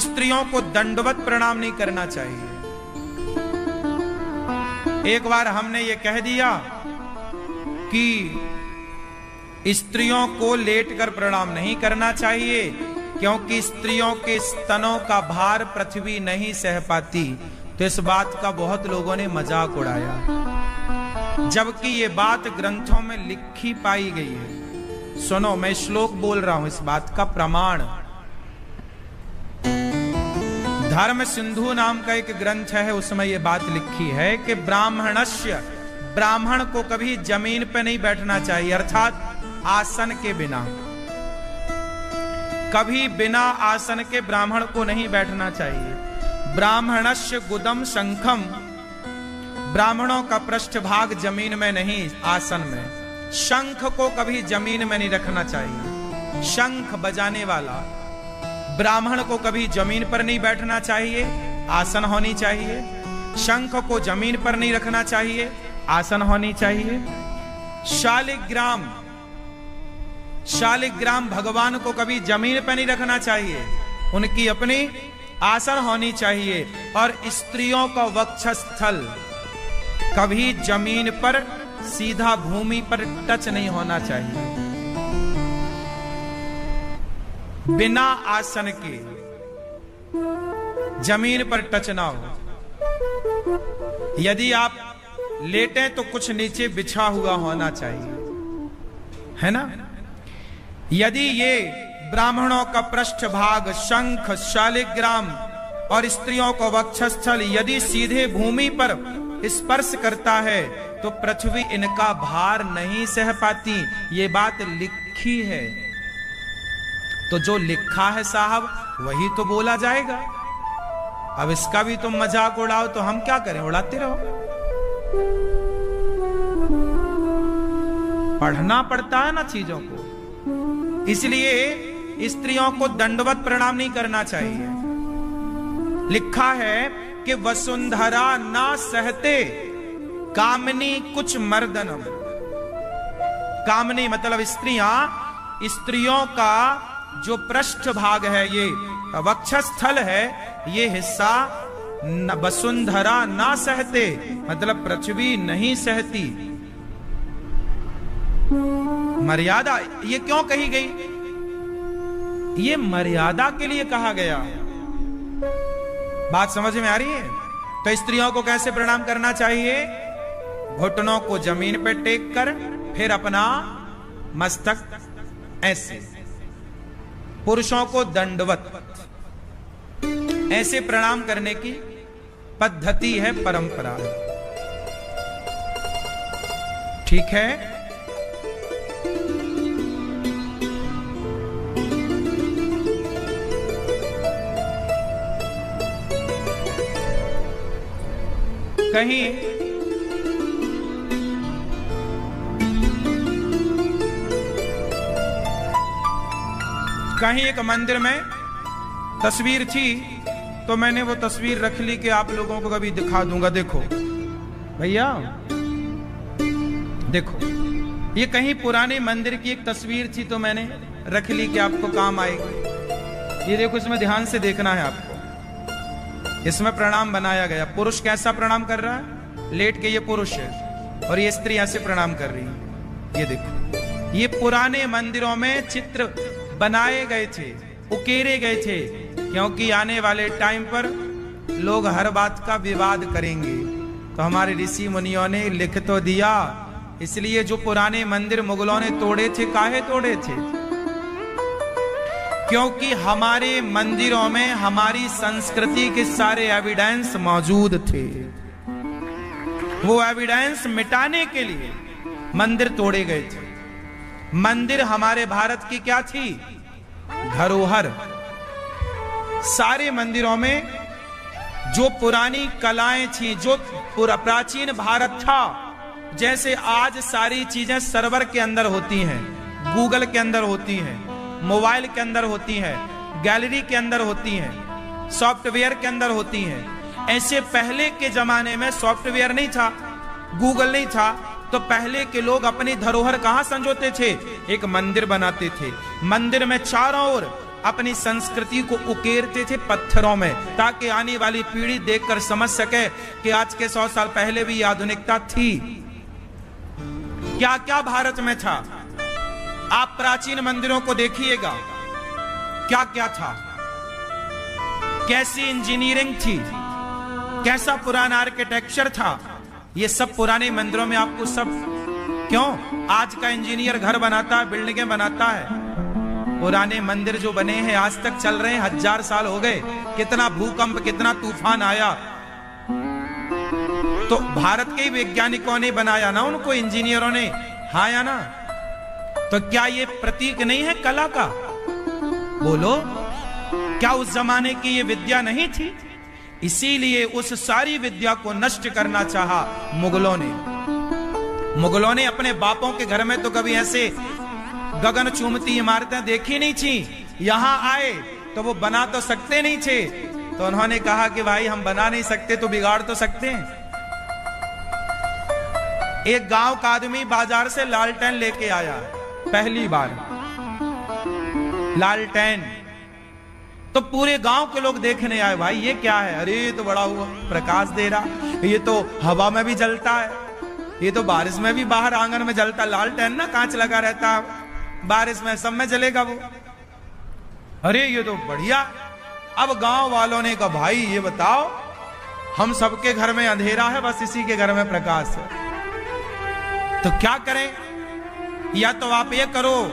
स्त्रियों को दंडवत प्रणाम नहीं करना चाहिए। एक बार हमने ये कह दिया कि स्त्रियों को लेटकर प्रणाम नहीं करना चाहिए क्योंकि स्त्रियों के स्तनों का भार पृथ्वी नहीं सह पाती, तो इस बात का बहुत लोगों ने मजाक उड़ाया, जबकि ये बात ग्रंथों में लिखी पाई गई है। सुनो, मैं श्लोक बोल रहा हूं, इस बात का प्रमाण। धर्म सिंधु नाम का एक ग्रंथ है, उसमें यह बात लिखी है कि ब्राह्मण को कभी जमीन पे नहीं बैठना चाहिए, अर्थात आसन के बिना। कभी बिना आसन के ब्राह्मण को नहीं बैठना चाहिए। ब्राह्मणस्य गुदम शंखम, ब्राह्मणों का पृष्ठभाग जमीन में नहीं, आसन में। शंख को कभी जमीन में नहीं रखना चाहिए। शंख बजाने वाला ब्राह्मण को कभी जमीन पर नहीं बैठना चाहिए, आसन होनी चाहिए। शंख को जमीन पर नहीं रखना चाहिए, आसन होनी चाहिए। शालिग्राम भगवान को कभी जमीन पर नहीं रखना चाहिए, उनकी अपनी आसन होनी चाहिए। और स्त्रियों का वक्षस्थल कभी जमीन पर, सीधा भूमि पर टच नहीं होना चाहिए। बिना आसन के जमीन पर टच ना हो। यदि आप लेटे तो कुछ नीचे बिछा हुआ होना चाहिए, है ना? यदि ये ब्राह्मणों का पृष्ठभाग, शंख, शालिग्राम और स्त्रियों का वक्षस्थल यदि सीधे भूमि पर स्पर्श करता है तो पृथ्वी इनका भार नहीं सह पाती। ये बात लिखी है, तो जो लिखा है साहब वही तो बोला जाएगा। अब इसका भी तुम मजाक उड़ाओ तो हम क्या करें? उड़ाते रहो। पढ़ना पड़ता है ना चीजों को, इसलिए स्त्रियों को दंडवत प्रणाम नहीं करना चाहिए। लिखा है कि वसुंधरा ना सहते कामनी कुछ मर्दनम। कामनी मतलब स्त्रियों का जो पृष्ठ भाग है, ये वक्षस्थल है, ये हिस्सा वसुंधरा ना सहते मतलब पृथ्वी नहीं सहती। मर्यादा ये क्यों कही गई? ये मर्यादा के लिए कहा गया। बात समझ में आ रही है? तो स्त्रियों को कैसे प्रणाम करना चाहिए? घुटनों को जमीन पर टेक कर फिर अपना मस्तक ऐसे। पुरुषों को दंडवत, ऐसे प्रणाम करने की पद्धति है, परंपरा। ठीक है? कहीं एक मंदिर में तस्वीर थी, तो मैंने वो तस्वीर रख ली कि आप लोगों को कभी दिखा दूंगा। देखो भैया, देखो ये कहीं पुराने मंदिर की एक तस्वीर थी, तो मैंने रख ली कि आपको काम आएगी। ये देखो, इसमें ध्यान से देखना है आपको। इसमें प्रणाम बनाया गया। पुरुष कैसा प्रणाम कर रहा है? लेट के ये पुरुष है, और ये स्त्री ऐसे प्रणाम कर रही है। ये देखो, ये पुराने मंदिरों में चित्र बनाए गए थे, उकेरे गए थे, क्योंकि आने वाले टाइम पर लोग हर बात का विवाद करेंगे। तो हमारे ऋषि मुनियों ने लिख तो दिया, इसलिए जो पुराने मंदिर मुगलों ने तोड़े थे, काहे तोड़े थे? क्योंकि हमारे मंदिरों में हमारी संस्कृति के सारे एविडेंस मौजूद थे। वो एविडेंस मिटाने के लिए मंदिर तोड़े गए थे। मंदिर हमारे भारत की क्या थी? धरोहर। सारे मंदिरों में जो पुरानी कलाएं थी, जो प्राचीन भारत था, जैसे आज सारी चीजें सर्वर के अंदर होती हैं, गूगल के अंदर होती हैं, मोबाइल के अंदर होती हैं, गैलरी के अंदर होती हैं, सॉफ्टवेयर के अंदर होती हैं, ऐसे पहले के जमाने में सॉफ्टवेयर नहीं था, गूगल नहीं था, तो पहले के लोग अपनी धरोहर कहां संजोते थे? एक मंदिर बनाते थे। मंदिर में चारों ओर अपनी संस्कृति को उकेरते थे पत्थरों में, ताकि आने वाली पीढ़ी देखकर समझ सके कि आज के 100 साल पहले भी आधुनिकता थी। क्या क्या भारत में था? आप प्राचीन मंदिरों को देखिएगा, क्या क्या था, कैसी इंजीनियरिंग थी, कैसा पुराना आर्किटेक्चर था। ये सब पुराने मंदिरों में आपको सब, क्यों आज का इंजीनियर घर बनाता है, बिल्डिंगें बनाता है, पुराने मंदिर जो बने हैं आज तक चल रहे हैं, 1000 साल हो गए। कितना भूकंप, कितना तूफान आया, तो भारत के ही वैज्ञानिकों ने बनाया ना उनको, इंजीनियरों ने, हाँ या ना? तो क्या ये प्रतीक नहीं है कला का? बोलो, क्या उस जमाने की ये विद्या नहीं थी? इसीलिए उस सारी विद्या को नष्ट करना चाहा मुगलों ने। मुगलों ने अपने बापों के घर में तो कभी ऐसे गगन चूमती इमारतें देखी नहीं थी। यहां आए तो वो बना तो सकते नहीं थे, तो उन्होंने कहा कि भाई हम बना नहीं सकते तो बिगाड़ तो सकते हैं। एक गांव का आदमी बाजार से लालटेन लेके आया पहली बार, लालटेन, तो पूरे गांव के लोग देखने आए, भाई ये क्या है? अरे ये तो बड़ा हुआ प्रकाश दे रहा, ये तो हवा में भी जलता है, ये तो बारिश में भी बाहर आंगन में जलता। लालटेन ना कांच लगा रहता है, बारिश में सब में जलेगा वो। अरे ये तो बढ़िया। अब गांव वालों ने कहा, भाई ये बताओ, हम सबके घर में अंधेरा है, बस इसी के घर में प्रकाश है, तो क्या करें? या तो आप ये करो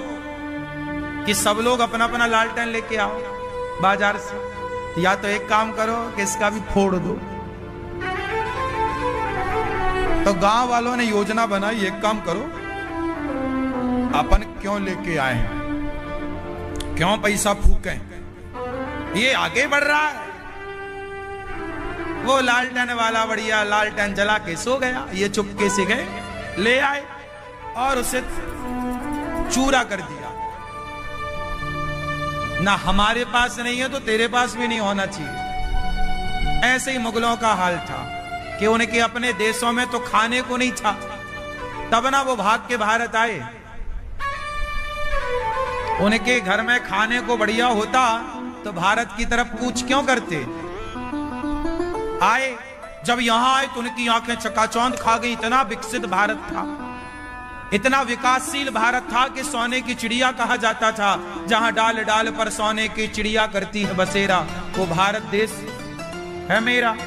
कि सब लोग अपना अपना लालटेन लेके आओ बाजार से, या तो एक काम करो कि इसका भी फोड़ दो। तो गांव वालों ने योजना बनाई, एक काम करो, अपन क्यों लेके आए हैं, क्यों पैसा फूकें, ये आगे बढ़ रहा है। वो लालटेन वाला बढ़िया लालटेन जला के सो गया, ये चुपके से गए, ले आए और उसे चूरा कर दिया। ना हमारे पास नहीं है तो तेरे पास भी नहीं होना चाहिए। ऐसे ही मुगलों का हाल था कि उनके अपने देशों में तो खाने को नहीं था, तब ना वो भाग के भारत आए। उनके घर में खाने को बढ़िया होता तो भारत की तरफ कूच क्यों करते? आए, जब यहां आए तो उनकी आंखें चकाचौंध खा गई। इतना विकसित भारत था, इतना विकासशील भारत था कि सोने की चिड़िया कहा जाता था। जहां डाल डाल पर सोने की चिड़िया करती है बसेरा, वो भारत देश है मेरा।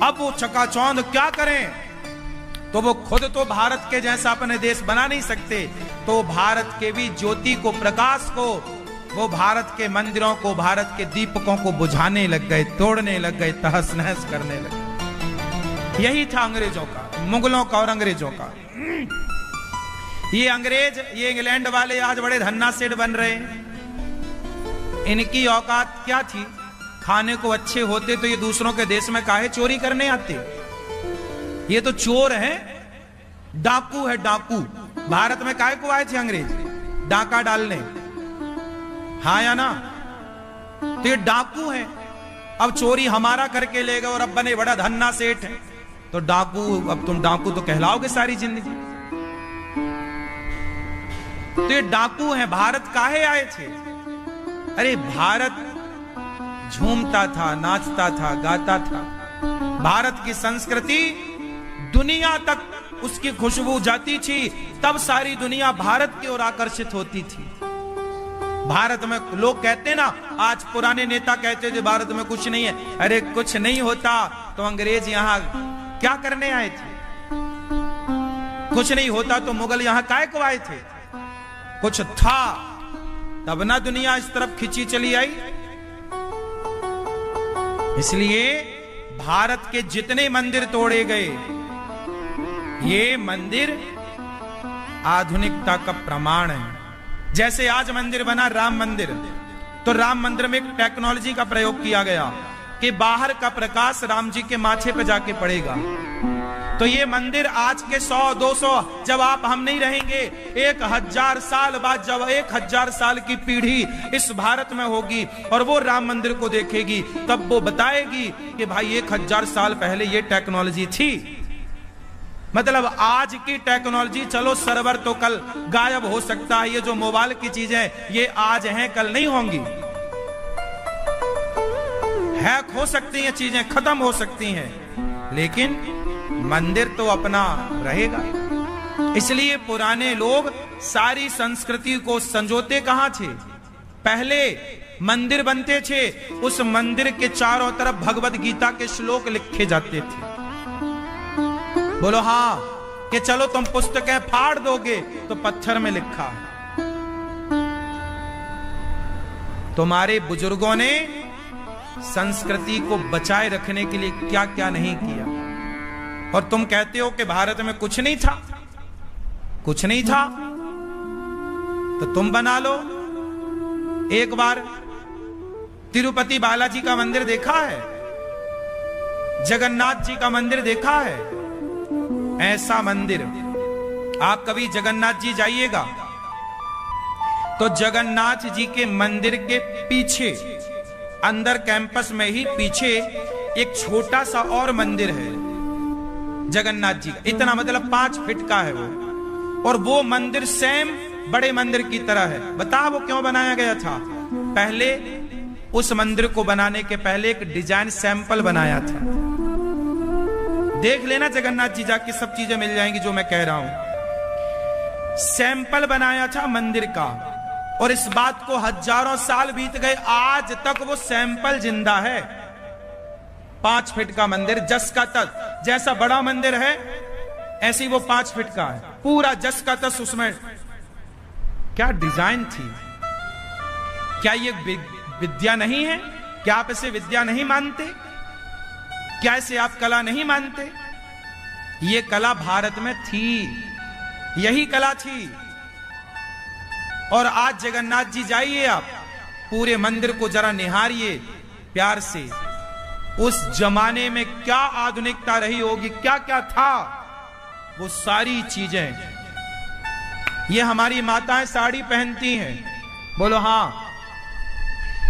अब वो चकाचौंध क्या करें? तो वो खुद तो भारत के जैसा अपने देश बना नहीं सकते, तो भारत के भी ज्योति को, प्रकाश को, वो भारत के मंदिरों को, भारत के दीपकों को बुझाने लग गए, तोड़ने लग गए, तहस नहस करने लगे। यही था अंग्रेजों का, मुगलों का और अंग्रेजों का। ये अंग्रेज, ये इंग्लैंड वाले आज बड़े धन्ना सेठ बन रहे हैं। इनकी औकात क्या थी? खाने को अच्छे होते तो ये दूसरों के देश में काहे चोरी करने आते? ये तो चोर है, डाकू है, डाकू। भारत में काहे को आए थे अंग्रेज? डाका डालने, हाँ या ना? तो ये डाकू है। अब चोरी हमारा करके ले गए और अब बने बड़ा धन्ना सेठ है, तो डाकू, अब तुम डाकू तो कहलाओगे सारी जिंदगी। तो ये डाकू हैं। भारत काहे आए थे? अरे भारत झूमता था, नाचता था, गाता था। भारत की संस्कृति दुनिया तक उसकी खुशबू जाती थी, तब सारी दुनिया भारत की ओर आकर्षित होती थी। भारत में लोग कहते ना, आज पुराने नेता कहते थे भारत में कुछ नहीं है। अरे कुछ नहीं होता तो अंग्रेज यहां क्या करने आए थे? कुछ नहीं होता तो मुगल यहां काहे को आए थे? कुछ था तब ना दुनिया इस तरफ खिंची चली आई। इसलिए भारत के जितने मंदिर तोड़े गए, ये मंदिर आधुनिकता का प्रमाण है। जैसे आज मंदिर बना राम मंदिर, तो राम मंदिर में एक टेक्नोलॉजी का प्रयोग किया गया कि बाहर का प्रकाश राम जी के माथे पे जाके पड़ेगा। तो ये मंदिर आज के 100-200, जब आप हम नहीं रहेंगे, 1000 साल बाद जब 1000 साल की पीढ़ी इस भारत में होगी और वो राम मंदिर को देखेगी, तब वो बताएगी कि भाई 1000 साल पहले ये टेक्नोलॉजी थी। मतलब आज की टेक्नोलॉजी, चलो सर्वर तो कल गायब हो सकता है, ये जो मोबाइल की चीजें ये आज हैं कल नहीं होंगी, हैक हो सकती हैं, चीजें खत्म हो सकती हैं, लेकिन मंदिर तो अपना रहेगा। इसलिए पुराने लोग सारी संस्कृति को संजोते कहां थे? पहले मंदिर बनते थे, उस मंदिर के चारों तरफ भगवत गीता के श्लोक लिखे जाते थे। बोलो हाँ, कि चलो तुम पुस्तकें फाड़ दोगे तो पत्थर में लिखा। तुम्हारे बुजुर्गों ने संस्कृति को बचाए रखने के लिए क्या क्या नहीं किया, और तुम कहते हो कि भारत में कुछ नहीं था। कुछ नहीं था तो तुम बना लो। एक बार तिरुपति बालाजी का मंदिर देखा है? जगन्नाथ जी का मंदिर देखा है? ऐसा मंदिर आप कभी जगन्नाथ जी जाइएगा तो जगन्नाथ जी के मंदिर के पीछे, अंदर कैंपस में ही पीछे एक छोटा सा और मंदिर है जगन्नाथ जी का। इतना मतलब 5 फीट का है वो, और वो मंदिर सेम बड़े मंदिर की तरह है। बता वो क्यों बनाया गया था? पहले उस मंदिर को बनाने के पहले एक डिजाइन सैंपल बनाया था। देख लेना जगन्नाथ जी जाके, सब चीजें मिल जाएंगी जो मैं कह रहा हूं। सैंपल बनाया था मंदिर का, और इस बात को हजारों साल बीत गए, आज तक वो सैंपल जिंदा है। 5 फीट का मंदिर, जस का तस, जैसा बड़ा मंदिर है ऐसी वो 5 फीट का है, पूरा जस का तस। उसमें क्या डिजाइन थी! क्या ये विद्या नहीं है? क्या आप इसे विद्या नहीं मानते? क्या इसे आप कला नहीं मानते? ये कला भारत में थी, यही कला थी। और आज जगन्नाथ जी जाइए आप, पूरे मंदिर को जरा निहारिए प्यार से। उस जमाने में क्या आधुनिकता रही होगी, क्या क्या था, वो सारी चीजें। ये हमारी माताएं साड़ी पहनती हैं, बोलो हाँ।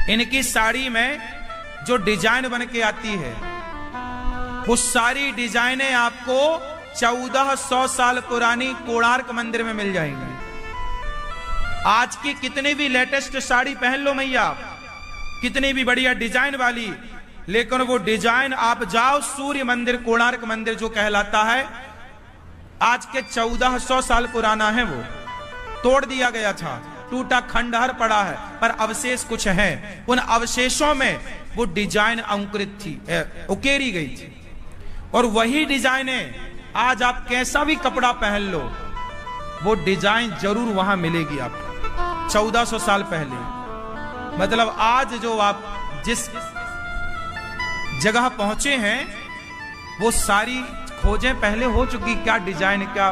इनकी साड़ी में जो डिजाइन बन के आती है, वो सारी डिजाइनें आपको 1400 साल पुरानी कोणार्क मंदिर में मिल जाएंगी। आज की कितनी भी लेटेस्ट साड़ी पहन लो मैया, कितनी भी बढ़िया डिजाइन वाली, लेकिन वो डिजाइन आप जाओ सूर्य मंदिर, कोणार्क मंदिर जो कहलाता है, आज के 1400 साल पुराना है। वो तोड़ दिया गया था, टूटा खंडहर पड़ा है, पर अवशेष कुछ है। उन अवशेषों में वो डिजाइन अंकुरित थी, उकेरी गई थी। और वही डिजाइनें आज आप कैसा भी कपड़ा पहन लो, वो डिजाइन जरूर वहां मिलेगी आपको 1400 साल पहले। मतलब आज जो आप जिस जगह पहुंचे हैं, वो सारी खोजें पहले हो चुकी। क्या डिजाइन, क्या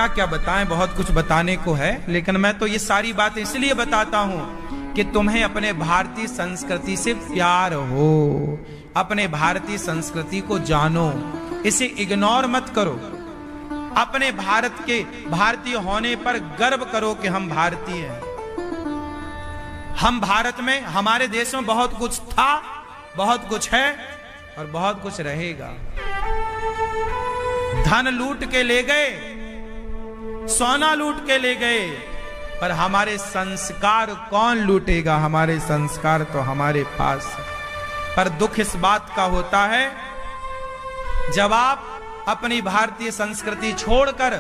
क्या बताएं, बहुत कुछ बताने को है, लेकिन मैं तो ये सारी बातें इसलिए बताता हूं कि तुम्हें अपने भारतीय संस्कृति से प्यार हो, अपने भारतीय संस्कृति को जानो, इसे इग्नोर मत करो। अपने भारत के भारतीय होने पर गर्व करो कि हम भारतीय हैं। हम भारत में, हमारे देश में बहुत कुछ था, बहुत कुछ है और बहुत कुछ रहेगा। धन लूट के ले गए, सोना लूट के ले गए, पर हमारे संस्कार कौन लूटेगा? हमारे संस्कार तो हमारे पास है। पर दुख इस बात का होता है जब आप अपनी भारतीय संस्कृति छोड़कर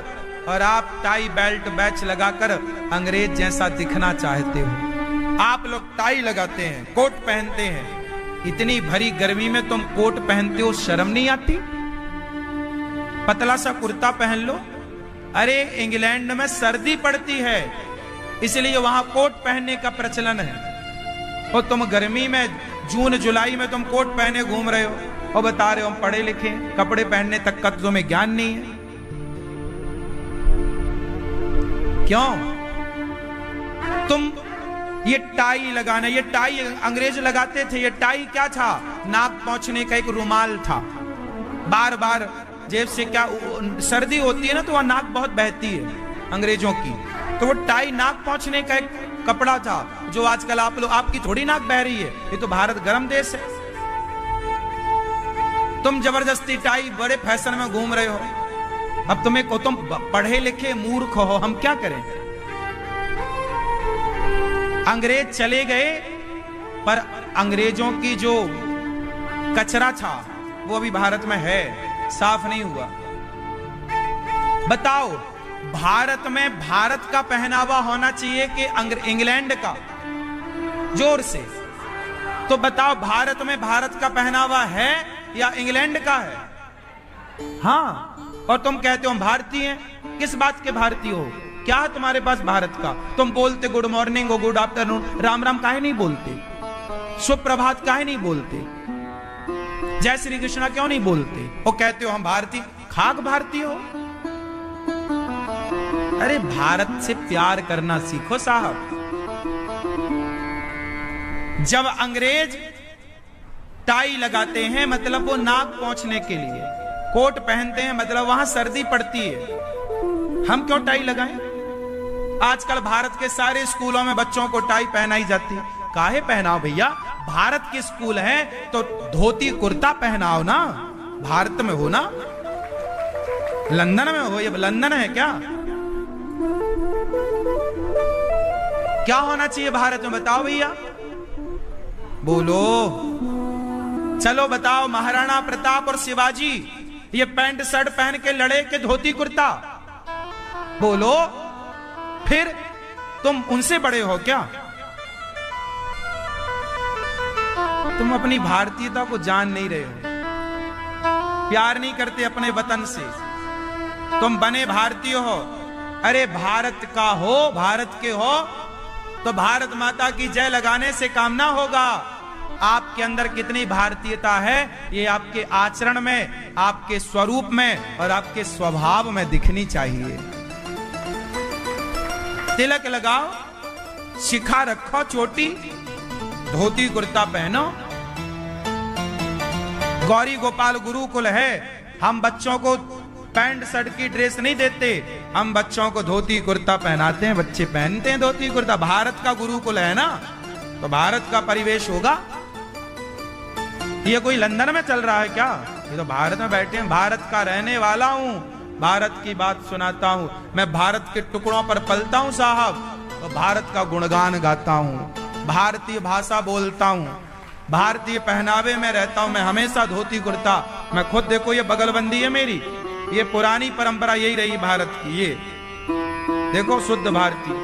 और आप टाई बेल्ट बैच लगाकर अंग्रेज जैसा दिखना चाहते हो। आप लोग टाई लगाते हैं, कोट पहनते हैं, इतनी भरी गर्मी में तुम कोट पहनते हो, शर्म नहीं आती? पतला सा कुर्ता पहन लो। अरे इंग्लैंड में सर्दी पड़ती है, इसलिए वहां कोट पहनने का प्रचलन है। और तुम गर्मी में, जून जुलाई में तुम कोट पहने घूम रहे हो और बता रहे हो हम पढ़े लिखे, कपड़े पहनने तक का तुम्हें ज्ञान नहीं है। क्यों? तुम ये टाई लगाना, ये टाई अंग्रेज लगाते थे। ये टाई क्या था? नाक पहुंचने का एक रुमाल था। बार बार जेब से, क्या सर्दी होती है ना तो वह नाक बहुत बहती है अंग्रेजों की, तो वो टाई नाक पहुंचने का एक कपड़ा था। जो आजकल आप लोग, आपकी थोड़ी नाक बह रही है, ये तो भारत गर्म देश है। तुम जबरदस्ती टाई बड़े फैशन में घूम रहे हो। अब तुम्हें को, तुम पढ़े लिखे मूर्ख हो, हम क्या करें? अंग्रेज चले गए, पर अंग्रेजों की जो कचरा था वो अभी भारत में है, साफ नहीं हुआ। बताओ, भारत में भारत का पहनावा होना चाहिए कि इंग्लैंड का? जोर से तो बताओ, भारत में भारत का पहनावा है या इंग्लैंड का है? हाँ, और तुम कहते हो हम भारतीय हैं। किस बात के भारतीय हो? क्या है तुम्हारे पास भारत का? तुम बोलते गुड मॉर्निंग और गुड आफ्टरनून, राम राम काहे नहीं बोलते? शुभ प्रभात काहे नहीं बोलते? जय श्री कृष्णा क्यों नहीं बोलते? वो कहते हो हम भारतीय। खाक भारतीय हो? अरे भारत से प्यार करना सीखो साहब। जब अंग्रेज टाई लगाते हैं मतलब वो नाक पहुंचने के लिए, कोट पहनते हैं मतलब वहां सर्दी पड़ती है। हम क्यों टाई लगाएं? आजकल भारत के सारे स्कूलों में बच्चों को टाई पहनाई जाती है। काहे पहनाओ भैया? भारत के स्कूल हैं तो धोती कुर्ता पहनाओ ना। भारत में हो ना, लंदन में हो? ये लंदन है क्या? क्या होना चाहिए भारत में? बताओ भैया, बोलो। चलो बताओ, महाराणा प्रताप और शिवाजी ये पैंट शर्ट पहन के लड़े के धोती कुर्ता? बोलो। फिर तुम उनसे बड़े हो क्या? तुम अपनी भारतीयता को जान नहीं रहे हो, प्यार नहीं करते अपने वतन से। तुम बने भारतीय हो, अरे भारत का हो, भारत के हो तो भारत माता की जय लगाने से काम ना होगा। आपके अंदर कितनी भारतीयता है ये आपके आचरण में, आपके स्वरूप में और आपके स्वभाव में दिखनी चाहिए। तिलक लगाओ, शिखा रखो, चोटी, धोती कुर्ता पहनो। गौरी गोपाल गुरुकुल है, हम बच्चों को पैंट शर्ट की ड्रेस नहीं देते, हम बच्चों को धोती कुर्ता पहनाते हैं, बच्चे पहनते हैं धोती कुर्ता। भारत का गुरुकुल है ना, तो भारत का परिवेश होगा। ये कोई लंदन में चल रहा है क्या? ये तो भारत में बैठे हैं। भारत का रहने वाला हूं, भारत की बात सुनाता हूं। मैं भारत के टुकड़ों पर पलता हूं साहब, तो भारत का गुणगान गाता हूं, भारतीय भाषा बोलता हूं, भारतीय पहनावे में रहता हूं। मैं हमेशा धोती कुर्ता। मैं खुद, देखो ये बगलबंदी है मेरी, ये पुरानी परंपरा यही रही भारत की। ये देखो शुद्ध भारतीय,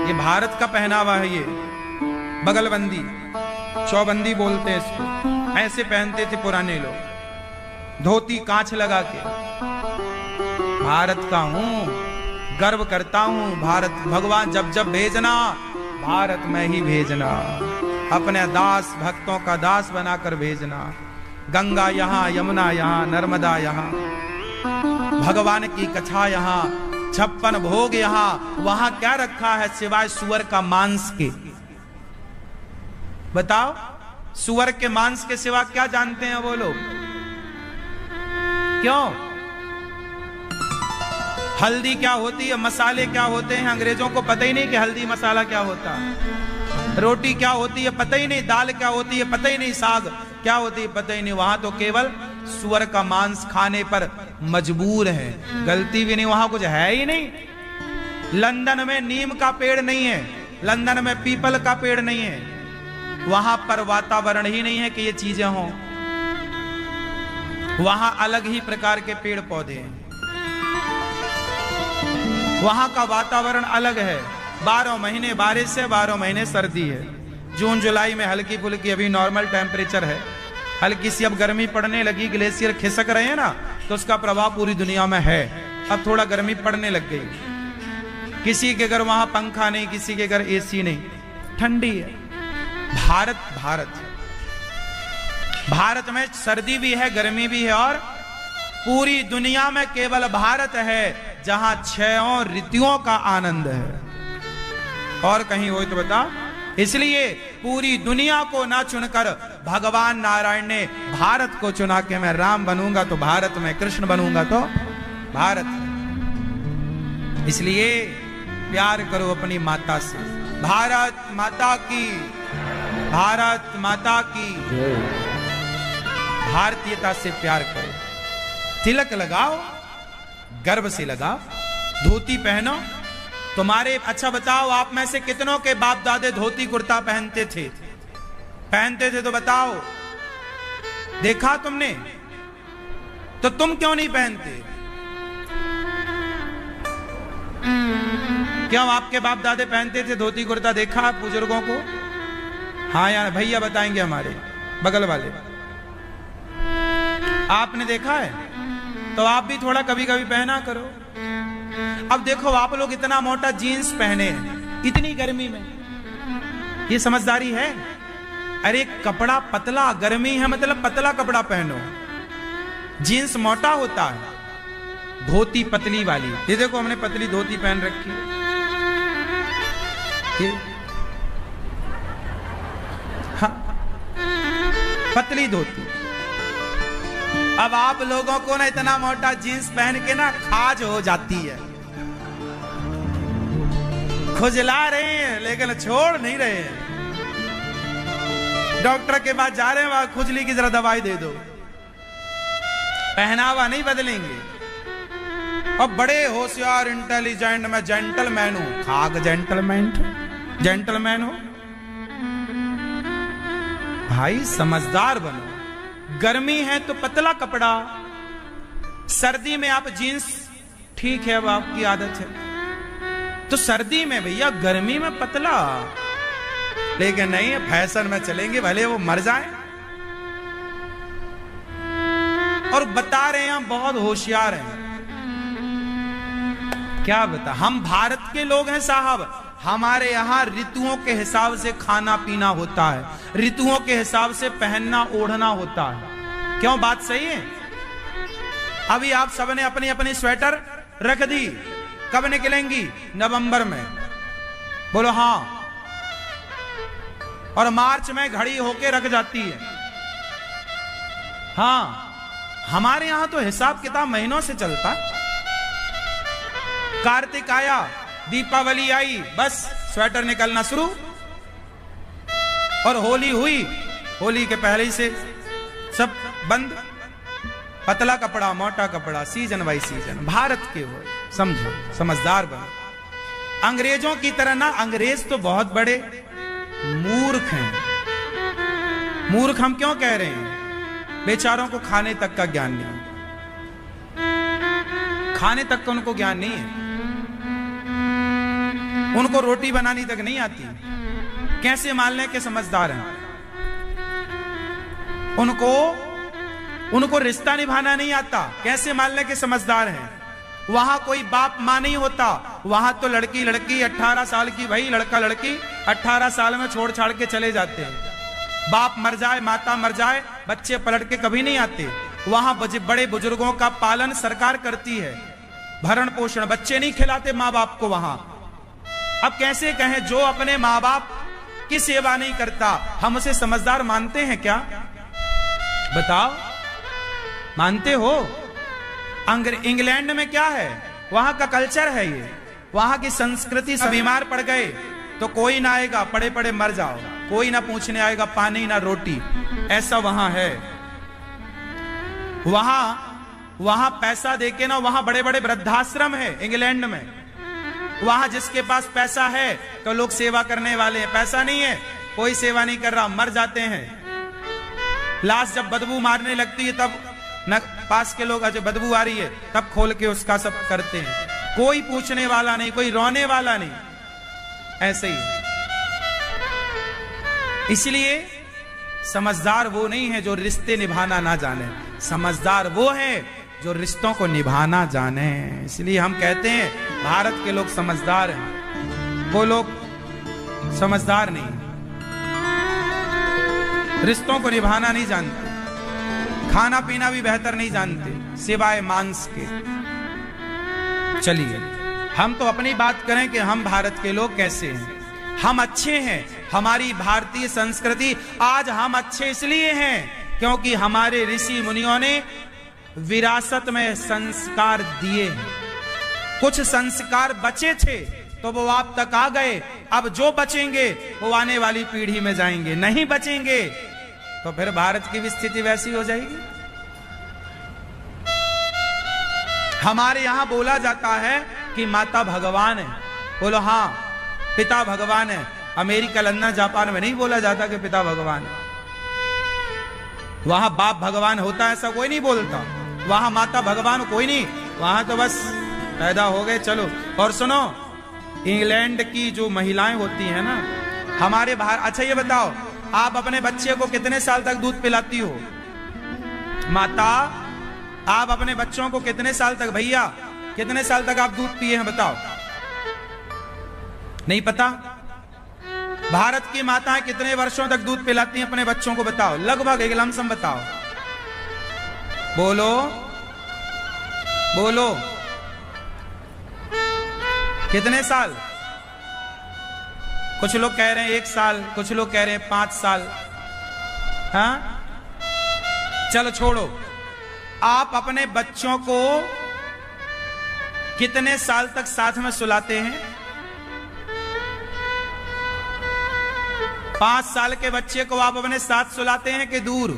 ये भारत का पहनावा है। ये बगलबंदी, चौबंदी बोलते हैं इसको, ऐसे पहनते थे पुराने लोग, धोती कांच लगा के। भारत का हूं, गर्व करता हूं। भारत, भगवान जब जब भेजना भारत में ही भेजना, अपने दास भक्तों का दास बनाकर भेजना। गंगा यहाँ, यमुना यहाँ, नर्मदा यहाँ, भगवान की कथा यहाँ, 56 भोग यहाँ, वहां क्या रखा है सिवाय सुअर का मांस के? बताओ, सुअर के मांस के सिवा क्या जानते हैं वो लोग? क्यों? हल्दी क्या होती है, मसाले क्या होते हैं, अंग्रेजों को पता ही नहीं कि हल्दी मसाला क्या होता है। रोटी क्या होती है पता ही नहीं, दाल क्या होती है पता ही नहीं, साग क्या होती है पता ही नहीं। वहां तो केवल सुअर का मांस खाने पर मजबूर है, गलती भी नहीं, वहां कुछ है ही नहीं। लंदन में नीम का पेड़ नहीं है, लंदन में पीपल का पेड़ नहीं है, वहां पर वातावरण ही नहीं है कि ये चीजें हों। वहां अलग ही प्रकार के पेड़ पौधे हैं, वहां का वातावरण अलग है। 12 महीने बारिश है, 12 महीने सर्दी है। जून जुलाई में हल्की फुल्की अभी नॉर्मल टेम्परेचर है, हल्की सी अब गर्मी पड़ने लगी, ग्लेशियर खिसक रहे हैं ना, तो उसका प्रभाव पूरी दुनिया में है। अब थोड़ा गर्मी पड़ने लग गई। किसी के घर वहां पंखा नहीं, किसी के घर एसी नहीं, ठंडी है। भारत में सर्दी भी है, गर्मी भी है, और पूरी दुनिया में केवल भारत है जहां 6 ऋतुओं का आनंद है। और कहीं हो तो बता। इसलिए पूरी दुनिया को ना चुनकर भगवान नारायण ने भारत को चुना के मैं राम बनूंगा तो भारत में, कृष्ण बनूंगा तो भारत। इसलिए प्यार करो अपनी माता से। भारत माता की, भारत माता की। भारतीयता से प्यार करो, तिलक लगाओ, गर्व से लगाओ, धोती पहनो। तुम्हारे, अच्छा बताओ, आप में से कितनों के बाप दादे धोती कुर्ता पहनते थे? पहनते थे तो बताओ, देखा तुमने? तो तुम क्यों नहीं पहनते? क्यों आपके बाप दादे पहनते थे धोती कुर्ता? देखा आप बुजुर्गों को? हाँ यार, भैया बताएंगे हमारे बगल वाले, आपने देखा है? तो आप भी थोड़ा कभी कभी पहना करो। अब देखो, आप लोग इतना मोटा जीन्स पहने हैं इतनी गर्मी में, ये समझदारी है? अरे कपड़ा पतला, गर्मी है मतलब पतला कपड़ा पहनो। जीन्स मोटा होता है, धोती पतली वाली। ये देखो, हमने पतली धोती पहन रखी है, हाँ, पतली धोती। अब आप लोगों को ना इतना मोटा जीन्स पहन के ना खाज हो जाती है, खुजला रहे हैं लेकिन छोड़ नहीं रहे हैं। डॉक्टर के पास जा रहे हैं, वहां खुजली की जरा दवाई दे दो, पहनावा नहीं बदलेंगे। अब बड़े होशियार इंटेलिजेंट, मैं जेंटलमैन हूं, खाग जेंटलमैन, जेंटलमैन हो भाई, समझदार बनो। गर्मी है तो पतला कपड़ा, सर्दी में आप जीन्स, ठीक है अब आपकी आदत है, तो सर्दी में भैया, गर्मी में पतला। लेकिन नहीं, फैशन में चलेंगे, भले वो मर जाए। और बता रहे हैं हम बहुत होशियार हैं, क्या बता, हम भारत के लोग हैं साहब। हमारे यहां ऋतुओं के हिसाब से खाना पीना होता है, ऋतुओं के हिसाब से पहनना ओढ़ना होता है। क्यों, बात सही है? अभी आप सबने अपनी अपनी स्वेटर रख दी, कब निकलेंगी? नवंबर में, बोलो हाँ। और मार्च में घड़ी होके रख जाती है। हाँ, हमारे यहां तो हिसाब किताब महीनों से चलता। कार्तिक आया, दीपावली आई, बस स्वेटर निकलना शुरू। और होली हुई, होली के पहले ही से सब बंद। पतला कपड़ा, मोटा कपड़ा, सीजन बाई सीजन। भारत के हो, समझो, समझदार बनो। अंग्रेजों की तरह ना, अंग्रेज तो बहुत बड़े मूर्ख हैं। मूर्ख हम क्यों कह रहे हैं? बेचारों को खाने तक का ज्ञान नहीं, खाने तक का उनको ज्ञान नहीं है। उनको रोटी बनानी तक नहीं आती, कैसे मान लें कि समझदार हैं? उनको रिश्ता निभाना नहीं आता, कैसे मान लें कि समझदार हैं? वहां कोई बाप मां नहीं होता, वहां तो लड़की 18 साल की, भाई लड़का लड़की 18 साल में छोड़ छाड़ के चले जाते हैं। बाप मर जाए, माता मर जाए, बच्चे पलट के कभी नहीं आते। वहां बड़े बुजुर्गों का पालन सरकार करती है। भरण पोषण, बच्चे नहीं खिलाते माँ बाप को वहां। अब कैसे कहें जो अपने माँ बाप की सेवा नहीं करता, हम उसे समझदार मानते हैं क्या? बताओ, मानते हो? इंग्लैंड में क्या है, वहां का कल्चर है ये, वहां की संस्कृति। सब बीमार पड़ गए तो कोई ना आएगा, पड़े पड़े मर जाओ, कोई ना पूछने आएगा, पानी ना रोटी, ऐसा वहां है। वहां पैसा देके ना, वहां बड़े बड़े वृद्धाश्रम है इंग्लैंड में। वहां जिसके पास पैसा है तो लोग सेवा करने वाले हैं, पैसा नहीं है कोई सेवा नहीं कर रहा, मर जाते हैं। लाश जब बदबू मारने लगती है तब न पास के लोग, जो बदबू आ रही है तब खोल के उसका सब करते हैं, कोई पूछने वाला नहीं, कोई रोने वाला नहीं, ऐसे ही। इसलिए समझदार वो नहीं है जो रिश्ते निभाना ना जाने, समझदार वो है जो रिश्तों को निभाना जाने। इसलिए हम कहते हैं भारत के लोग समझदार हैं, वो लोग समझदार नहीं, रिश्तों को निभाना नहीं जानते, खाना पीना भी बेहतर नहीं जानते सिवाय मांस के। चलिए हम तो अपनी बात करें कि हम भारत के लोग कैसे हैं। हम अच्छे हैं, हमारी भारतीय संस्कृति, आज हम अच्छे इसलिए हैं क्योंकि हमारे ऋषि मुनियों ने विरासत में संस्कार दिए हैं। कुछ संस्कार बचे थे तो वो आप तक आ गए, अब जो बचेंगे वो आने वाली पीढ़ी में जाएंगे, नहीं बचेंगे तो फिर भारत की भी स्थिति वैसी हो जाएगी। हमारे यहां बोला जाता है कि माता भगवान है, बोलो हाँ पिता भगवान है। अमेरिका, लंदन, जापान में नहीं बोला जाता कि पिता भगवान है। वहां बाप भगवान होता है ऐसा कोई नहीं बोलता, वहां माता भगवान कोई नहीं, वहां तो बस पैदा हो गए चलो। और सुनो, इंग्लैंड की जो महिलाएं होती हैं ना, हमारे बाहर, अच्छा ये बताओ आप अपने बच्चे को कितने साल तक दूध पिलाती हो? माता, आप अपने बच्चों को कितने साल तक, भैया कितने साल तक आप दूध पिए हैं बताओ? नहीं पता? भारत की माताएं कितने वर्षों तक दूध पिलाती हैं अपने बच्चों को बताओ? लगभग एक लमसम बताओ, बोलो बोलो, कितने साल? कुछ लोग कह रहे हैं 1 साल, कुछ लोग कह रहे हैं 5 साल। हाँ चलो छोड़ो, आप अपने बच्चों को कितने साल तक साथ में सुलाते हैं? 5 साल के बच्चे को आप अपने साथ सुलाते हैं कि दूर?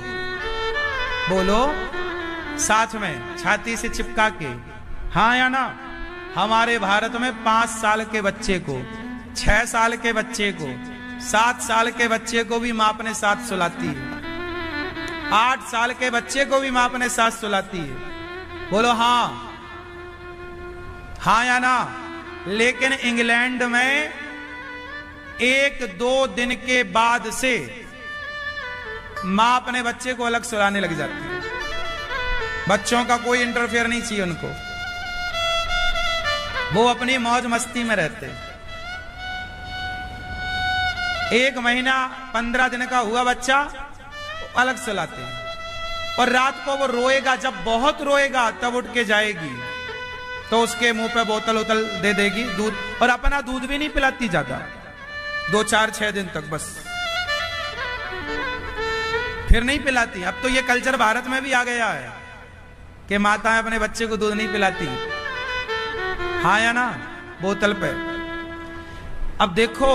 बोलो, साथ में, छाती से चिपका के, हाँ या ना? हमारे भारत में 5 साल के बच्चे को, 6 साल के बच्चे को, 7 साल के बच्चे को भी मां अपने साथ सुलाती है, 8 साल के बच्चे को भी मां अपने साथ सुलाती है। बोलो हाँ, हाँ या ना? लेकिन इंग्लैंड में 1-2 दिन के बाद से मां अपने बच्चे को अलग सुलाने लग जाती है, बच्चों का कोई इंटरफेयर नहीं चाहिए उनको, वो अपनी मौज मस्ती में रहते। 1 महीना 15 दिन का हुआ बच्चा अलग सुलाते हैं, और रात को वो रोएगा, जब बहुत रोएगा तब उठ के जाएगी तो उसके मुंह पे बोतल उतल दे देगी दूध, और अपना दूध भी नहीं पिलाती ज्यादा, 2, 4, 6 दिन तक बस, फिर नहीं पिलाती। अब तो ये कल्चर भारत में भी आ गया है कि माताएं अपने बच्चे को दूध नहीं पिलाती, हाँ या ना? बोतल पे। अब देखो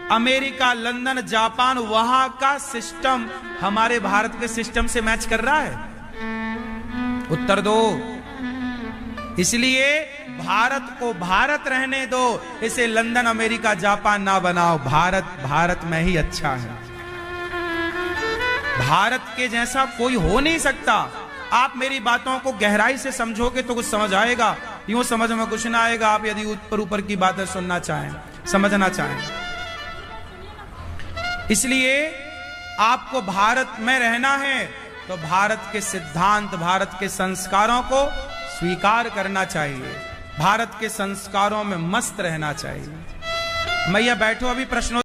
अमेरिका, लंदन, जापान, वहां का सिस्टम हमारे भारत के सिस्टम से मैच कर रहा है? उत्तर दो। इसलिए भारत को भारत रहने दो, इसे लंदन, अमेरिका, जापान ना बनाओ। भारत भारत में ही अच्छा है, भारत के जैसा कोई हो नहीं सकता। आप मेरी बातों को गहराई से समझोगे तो कुछ समझ आएगा, यूं समझ में कुछ ना आएगा। आप यदि ऊपर ऊपर की बातें सुनना चाहें, समझना चाहें, इसलिए आपको भारत में रहना है तो भारत के सिद्धांत, भारत के संस्कारों को स्वीकार करना चाहिए, भारत के संस्कारों में मस्त रहना चाहिए। मैया बैठो, अभी प्रश्नों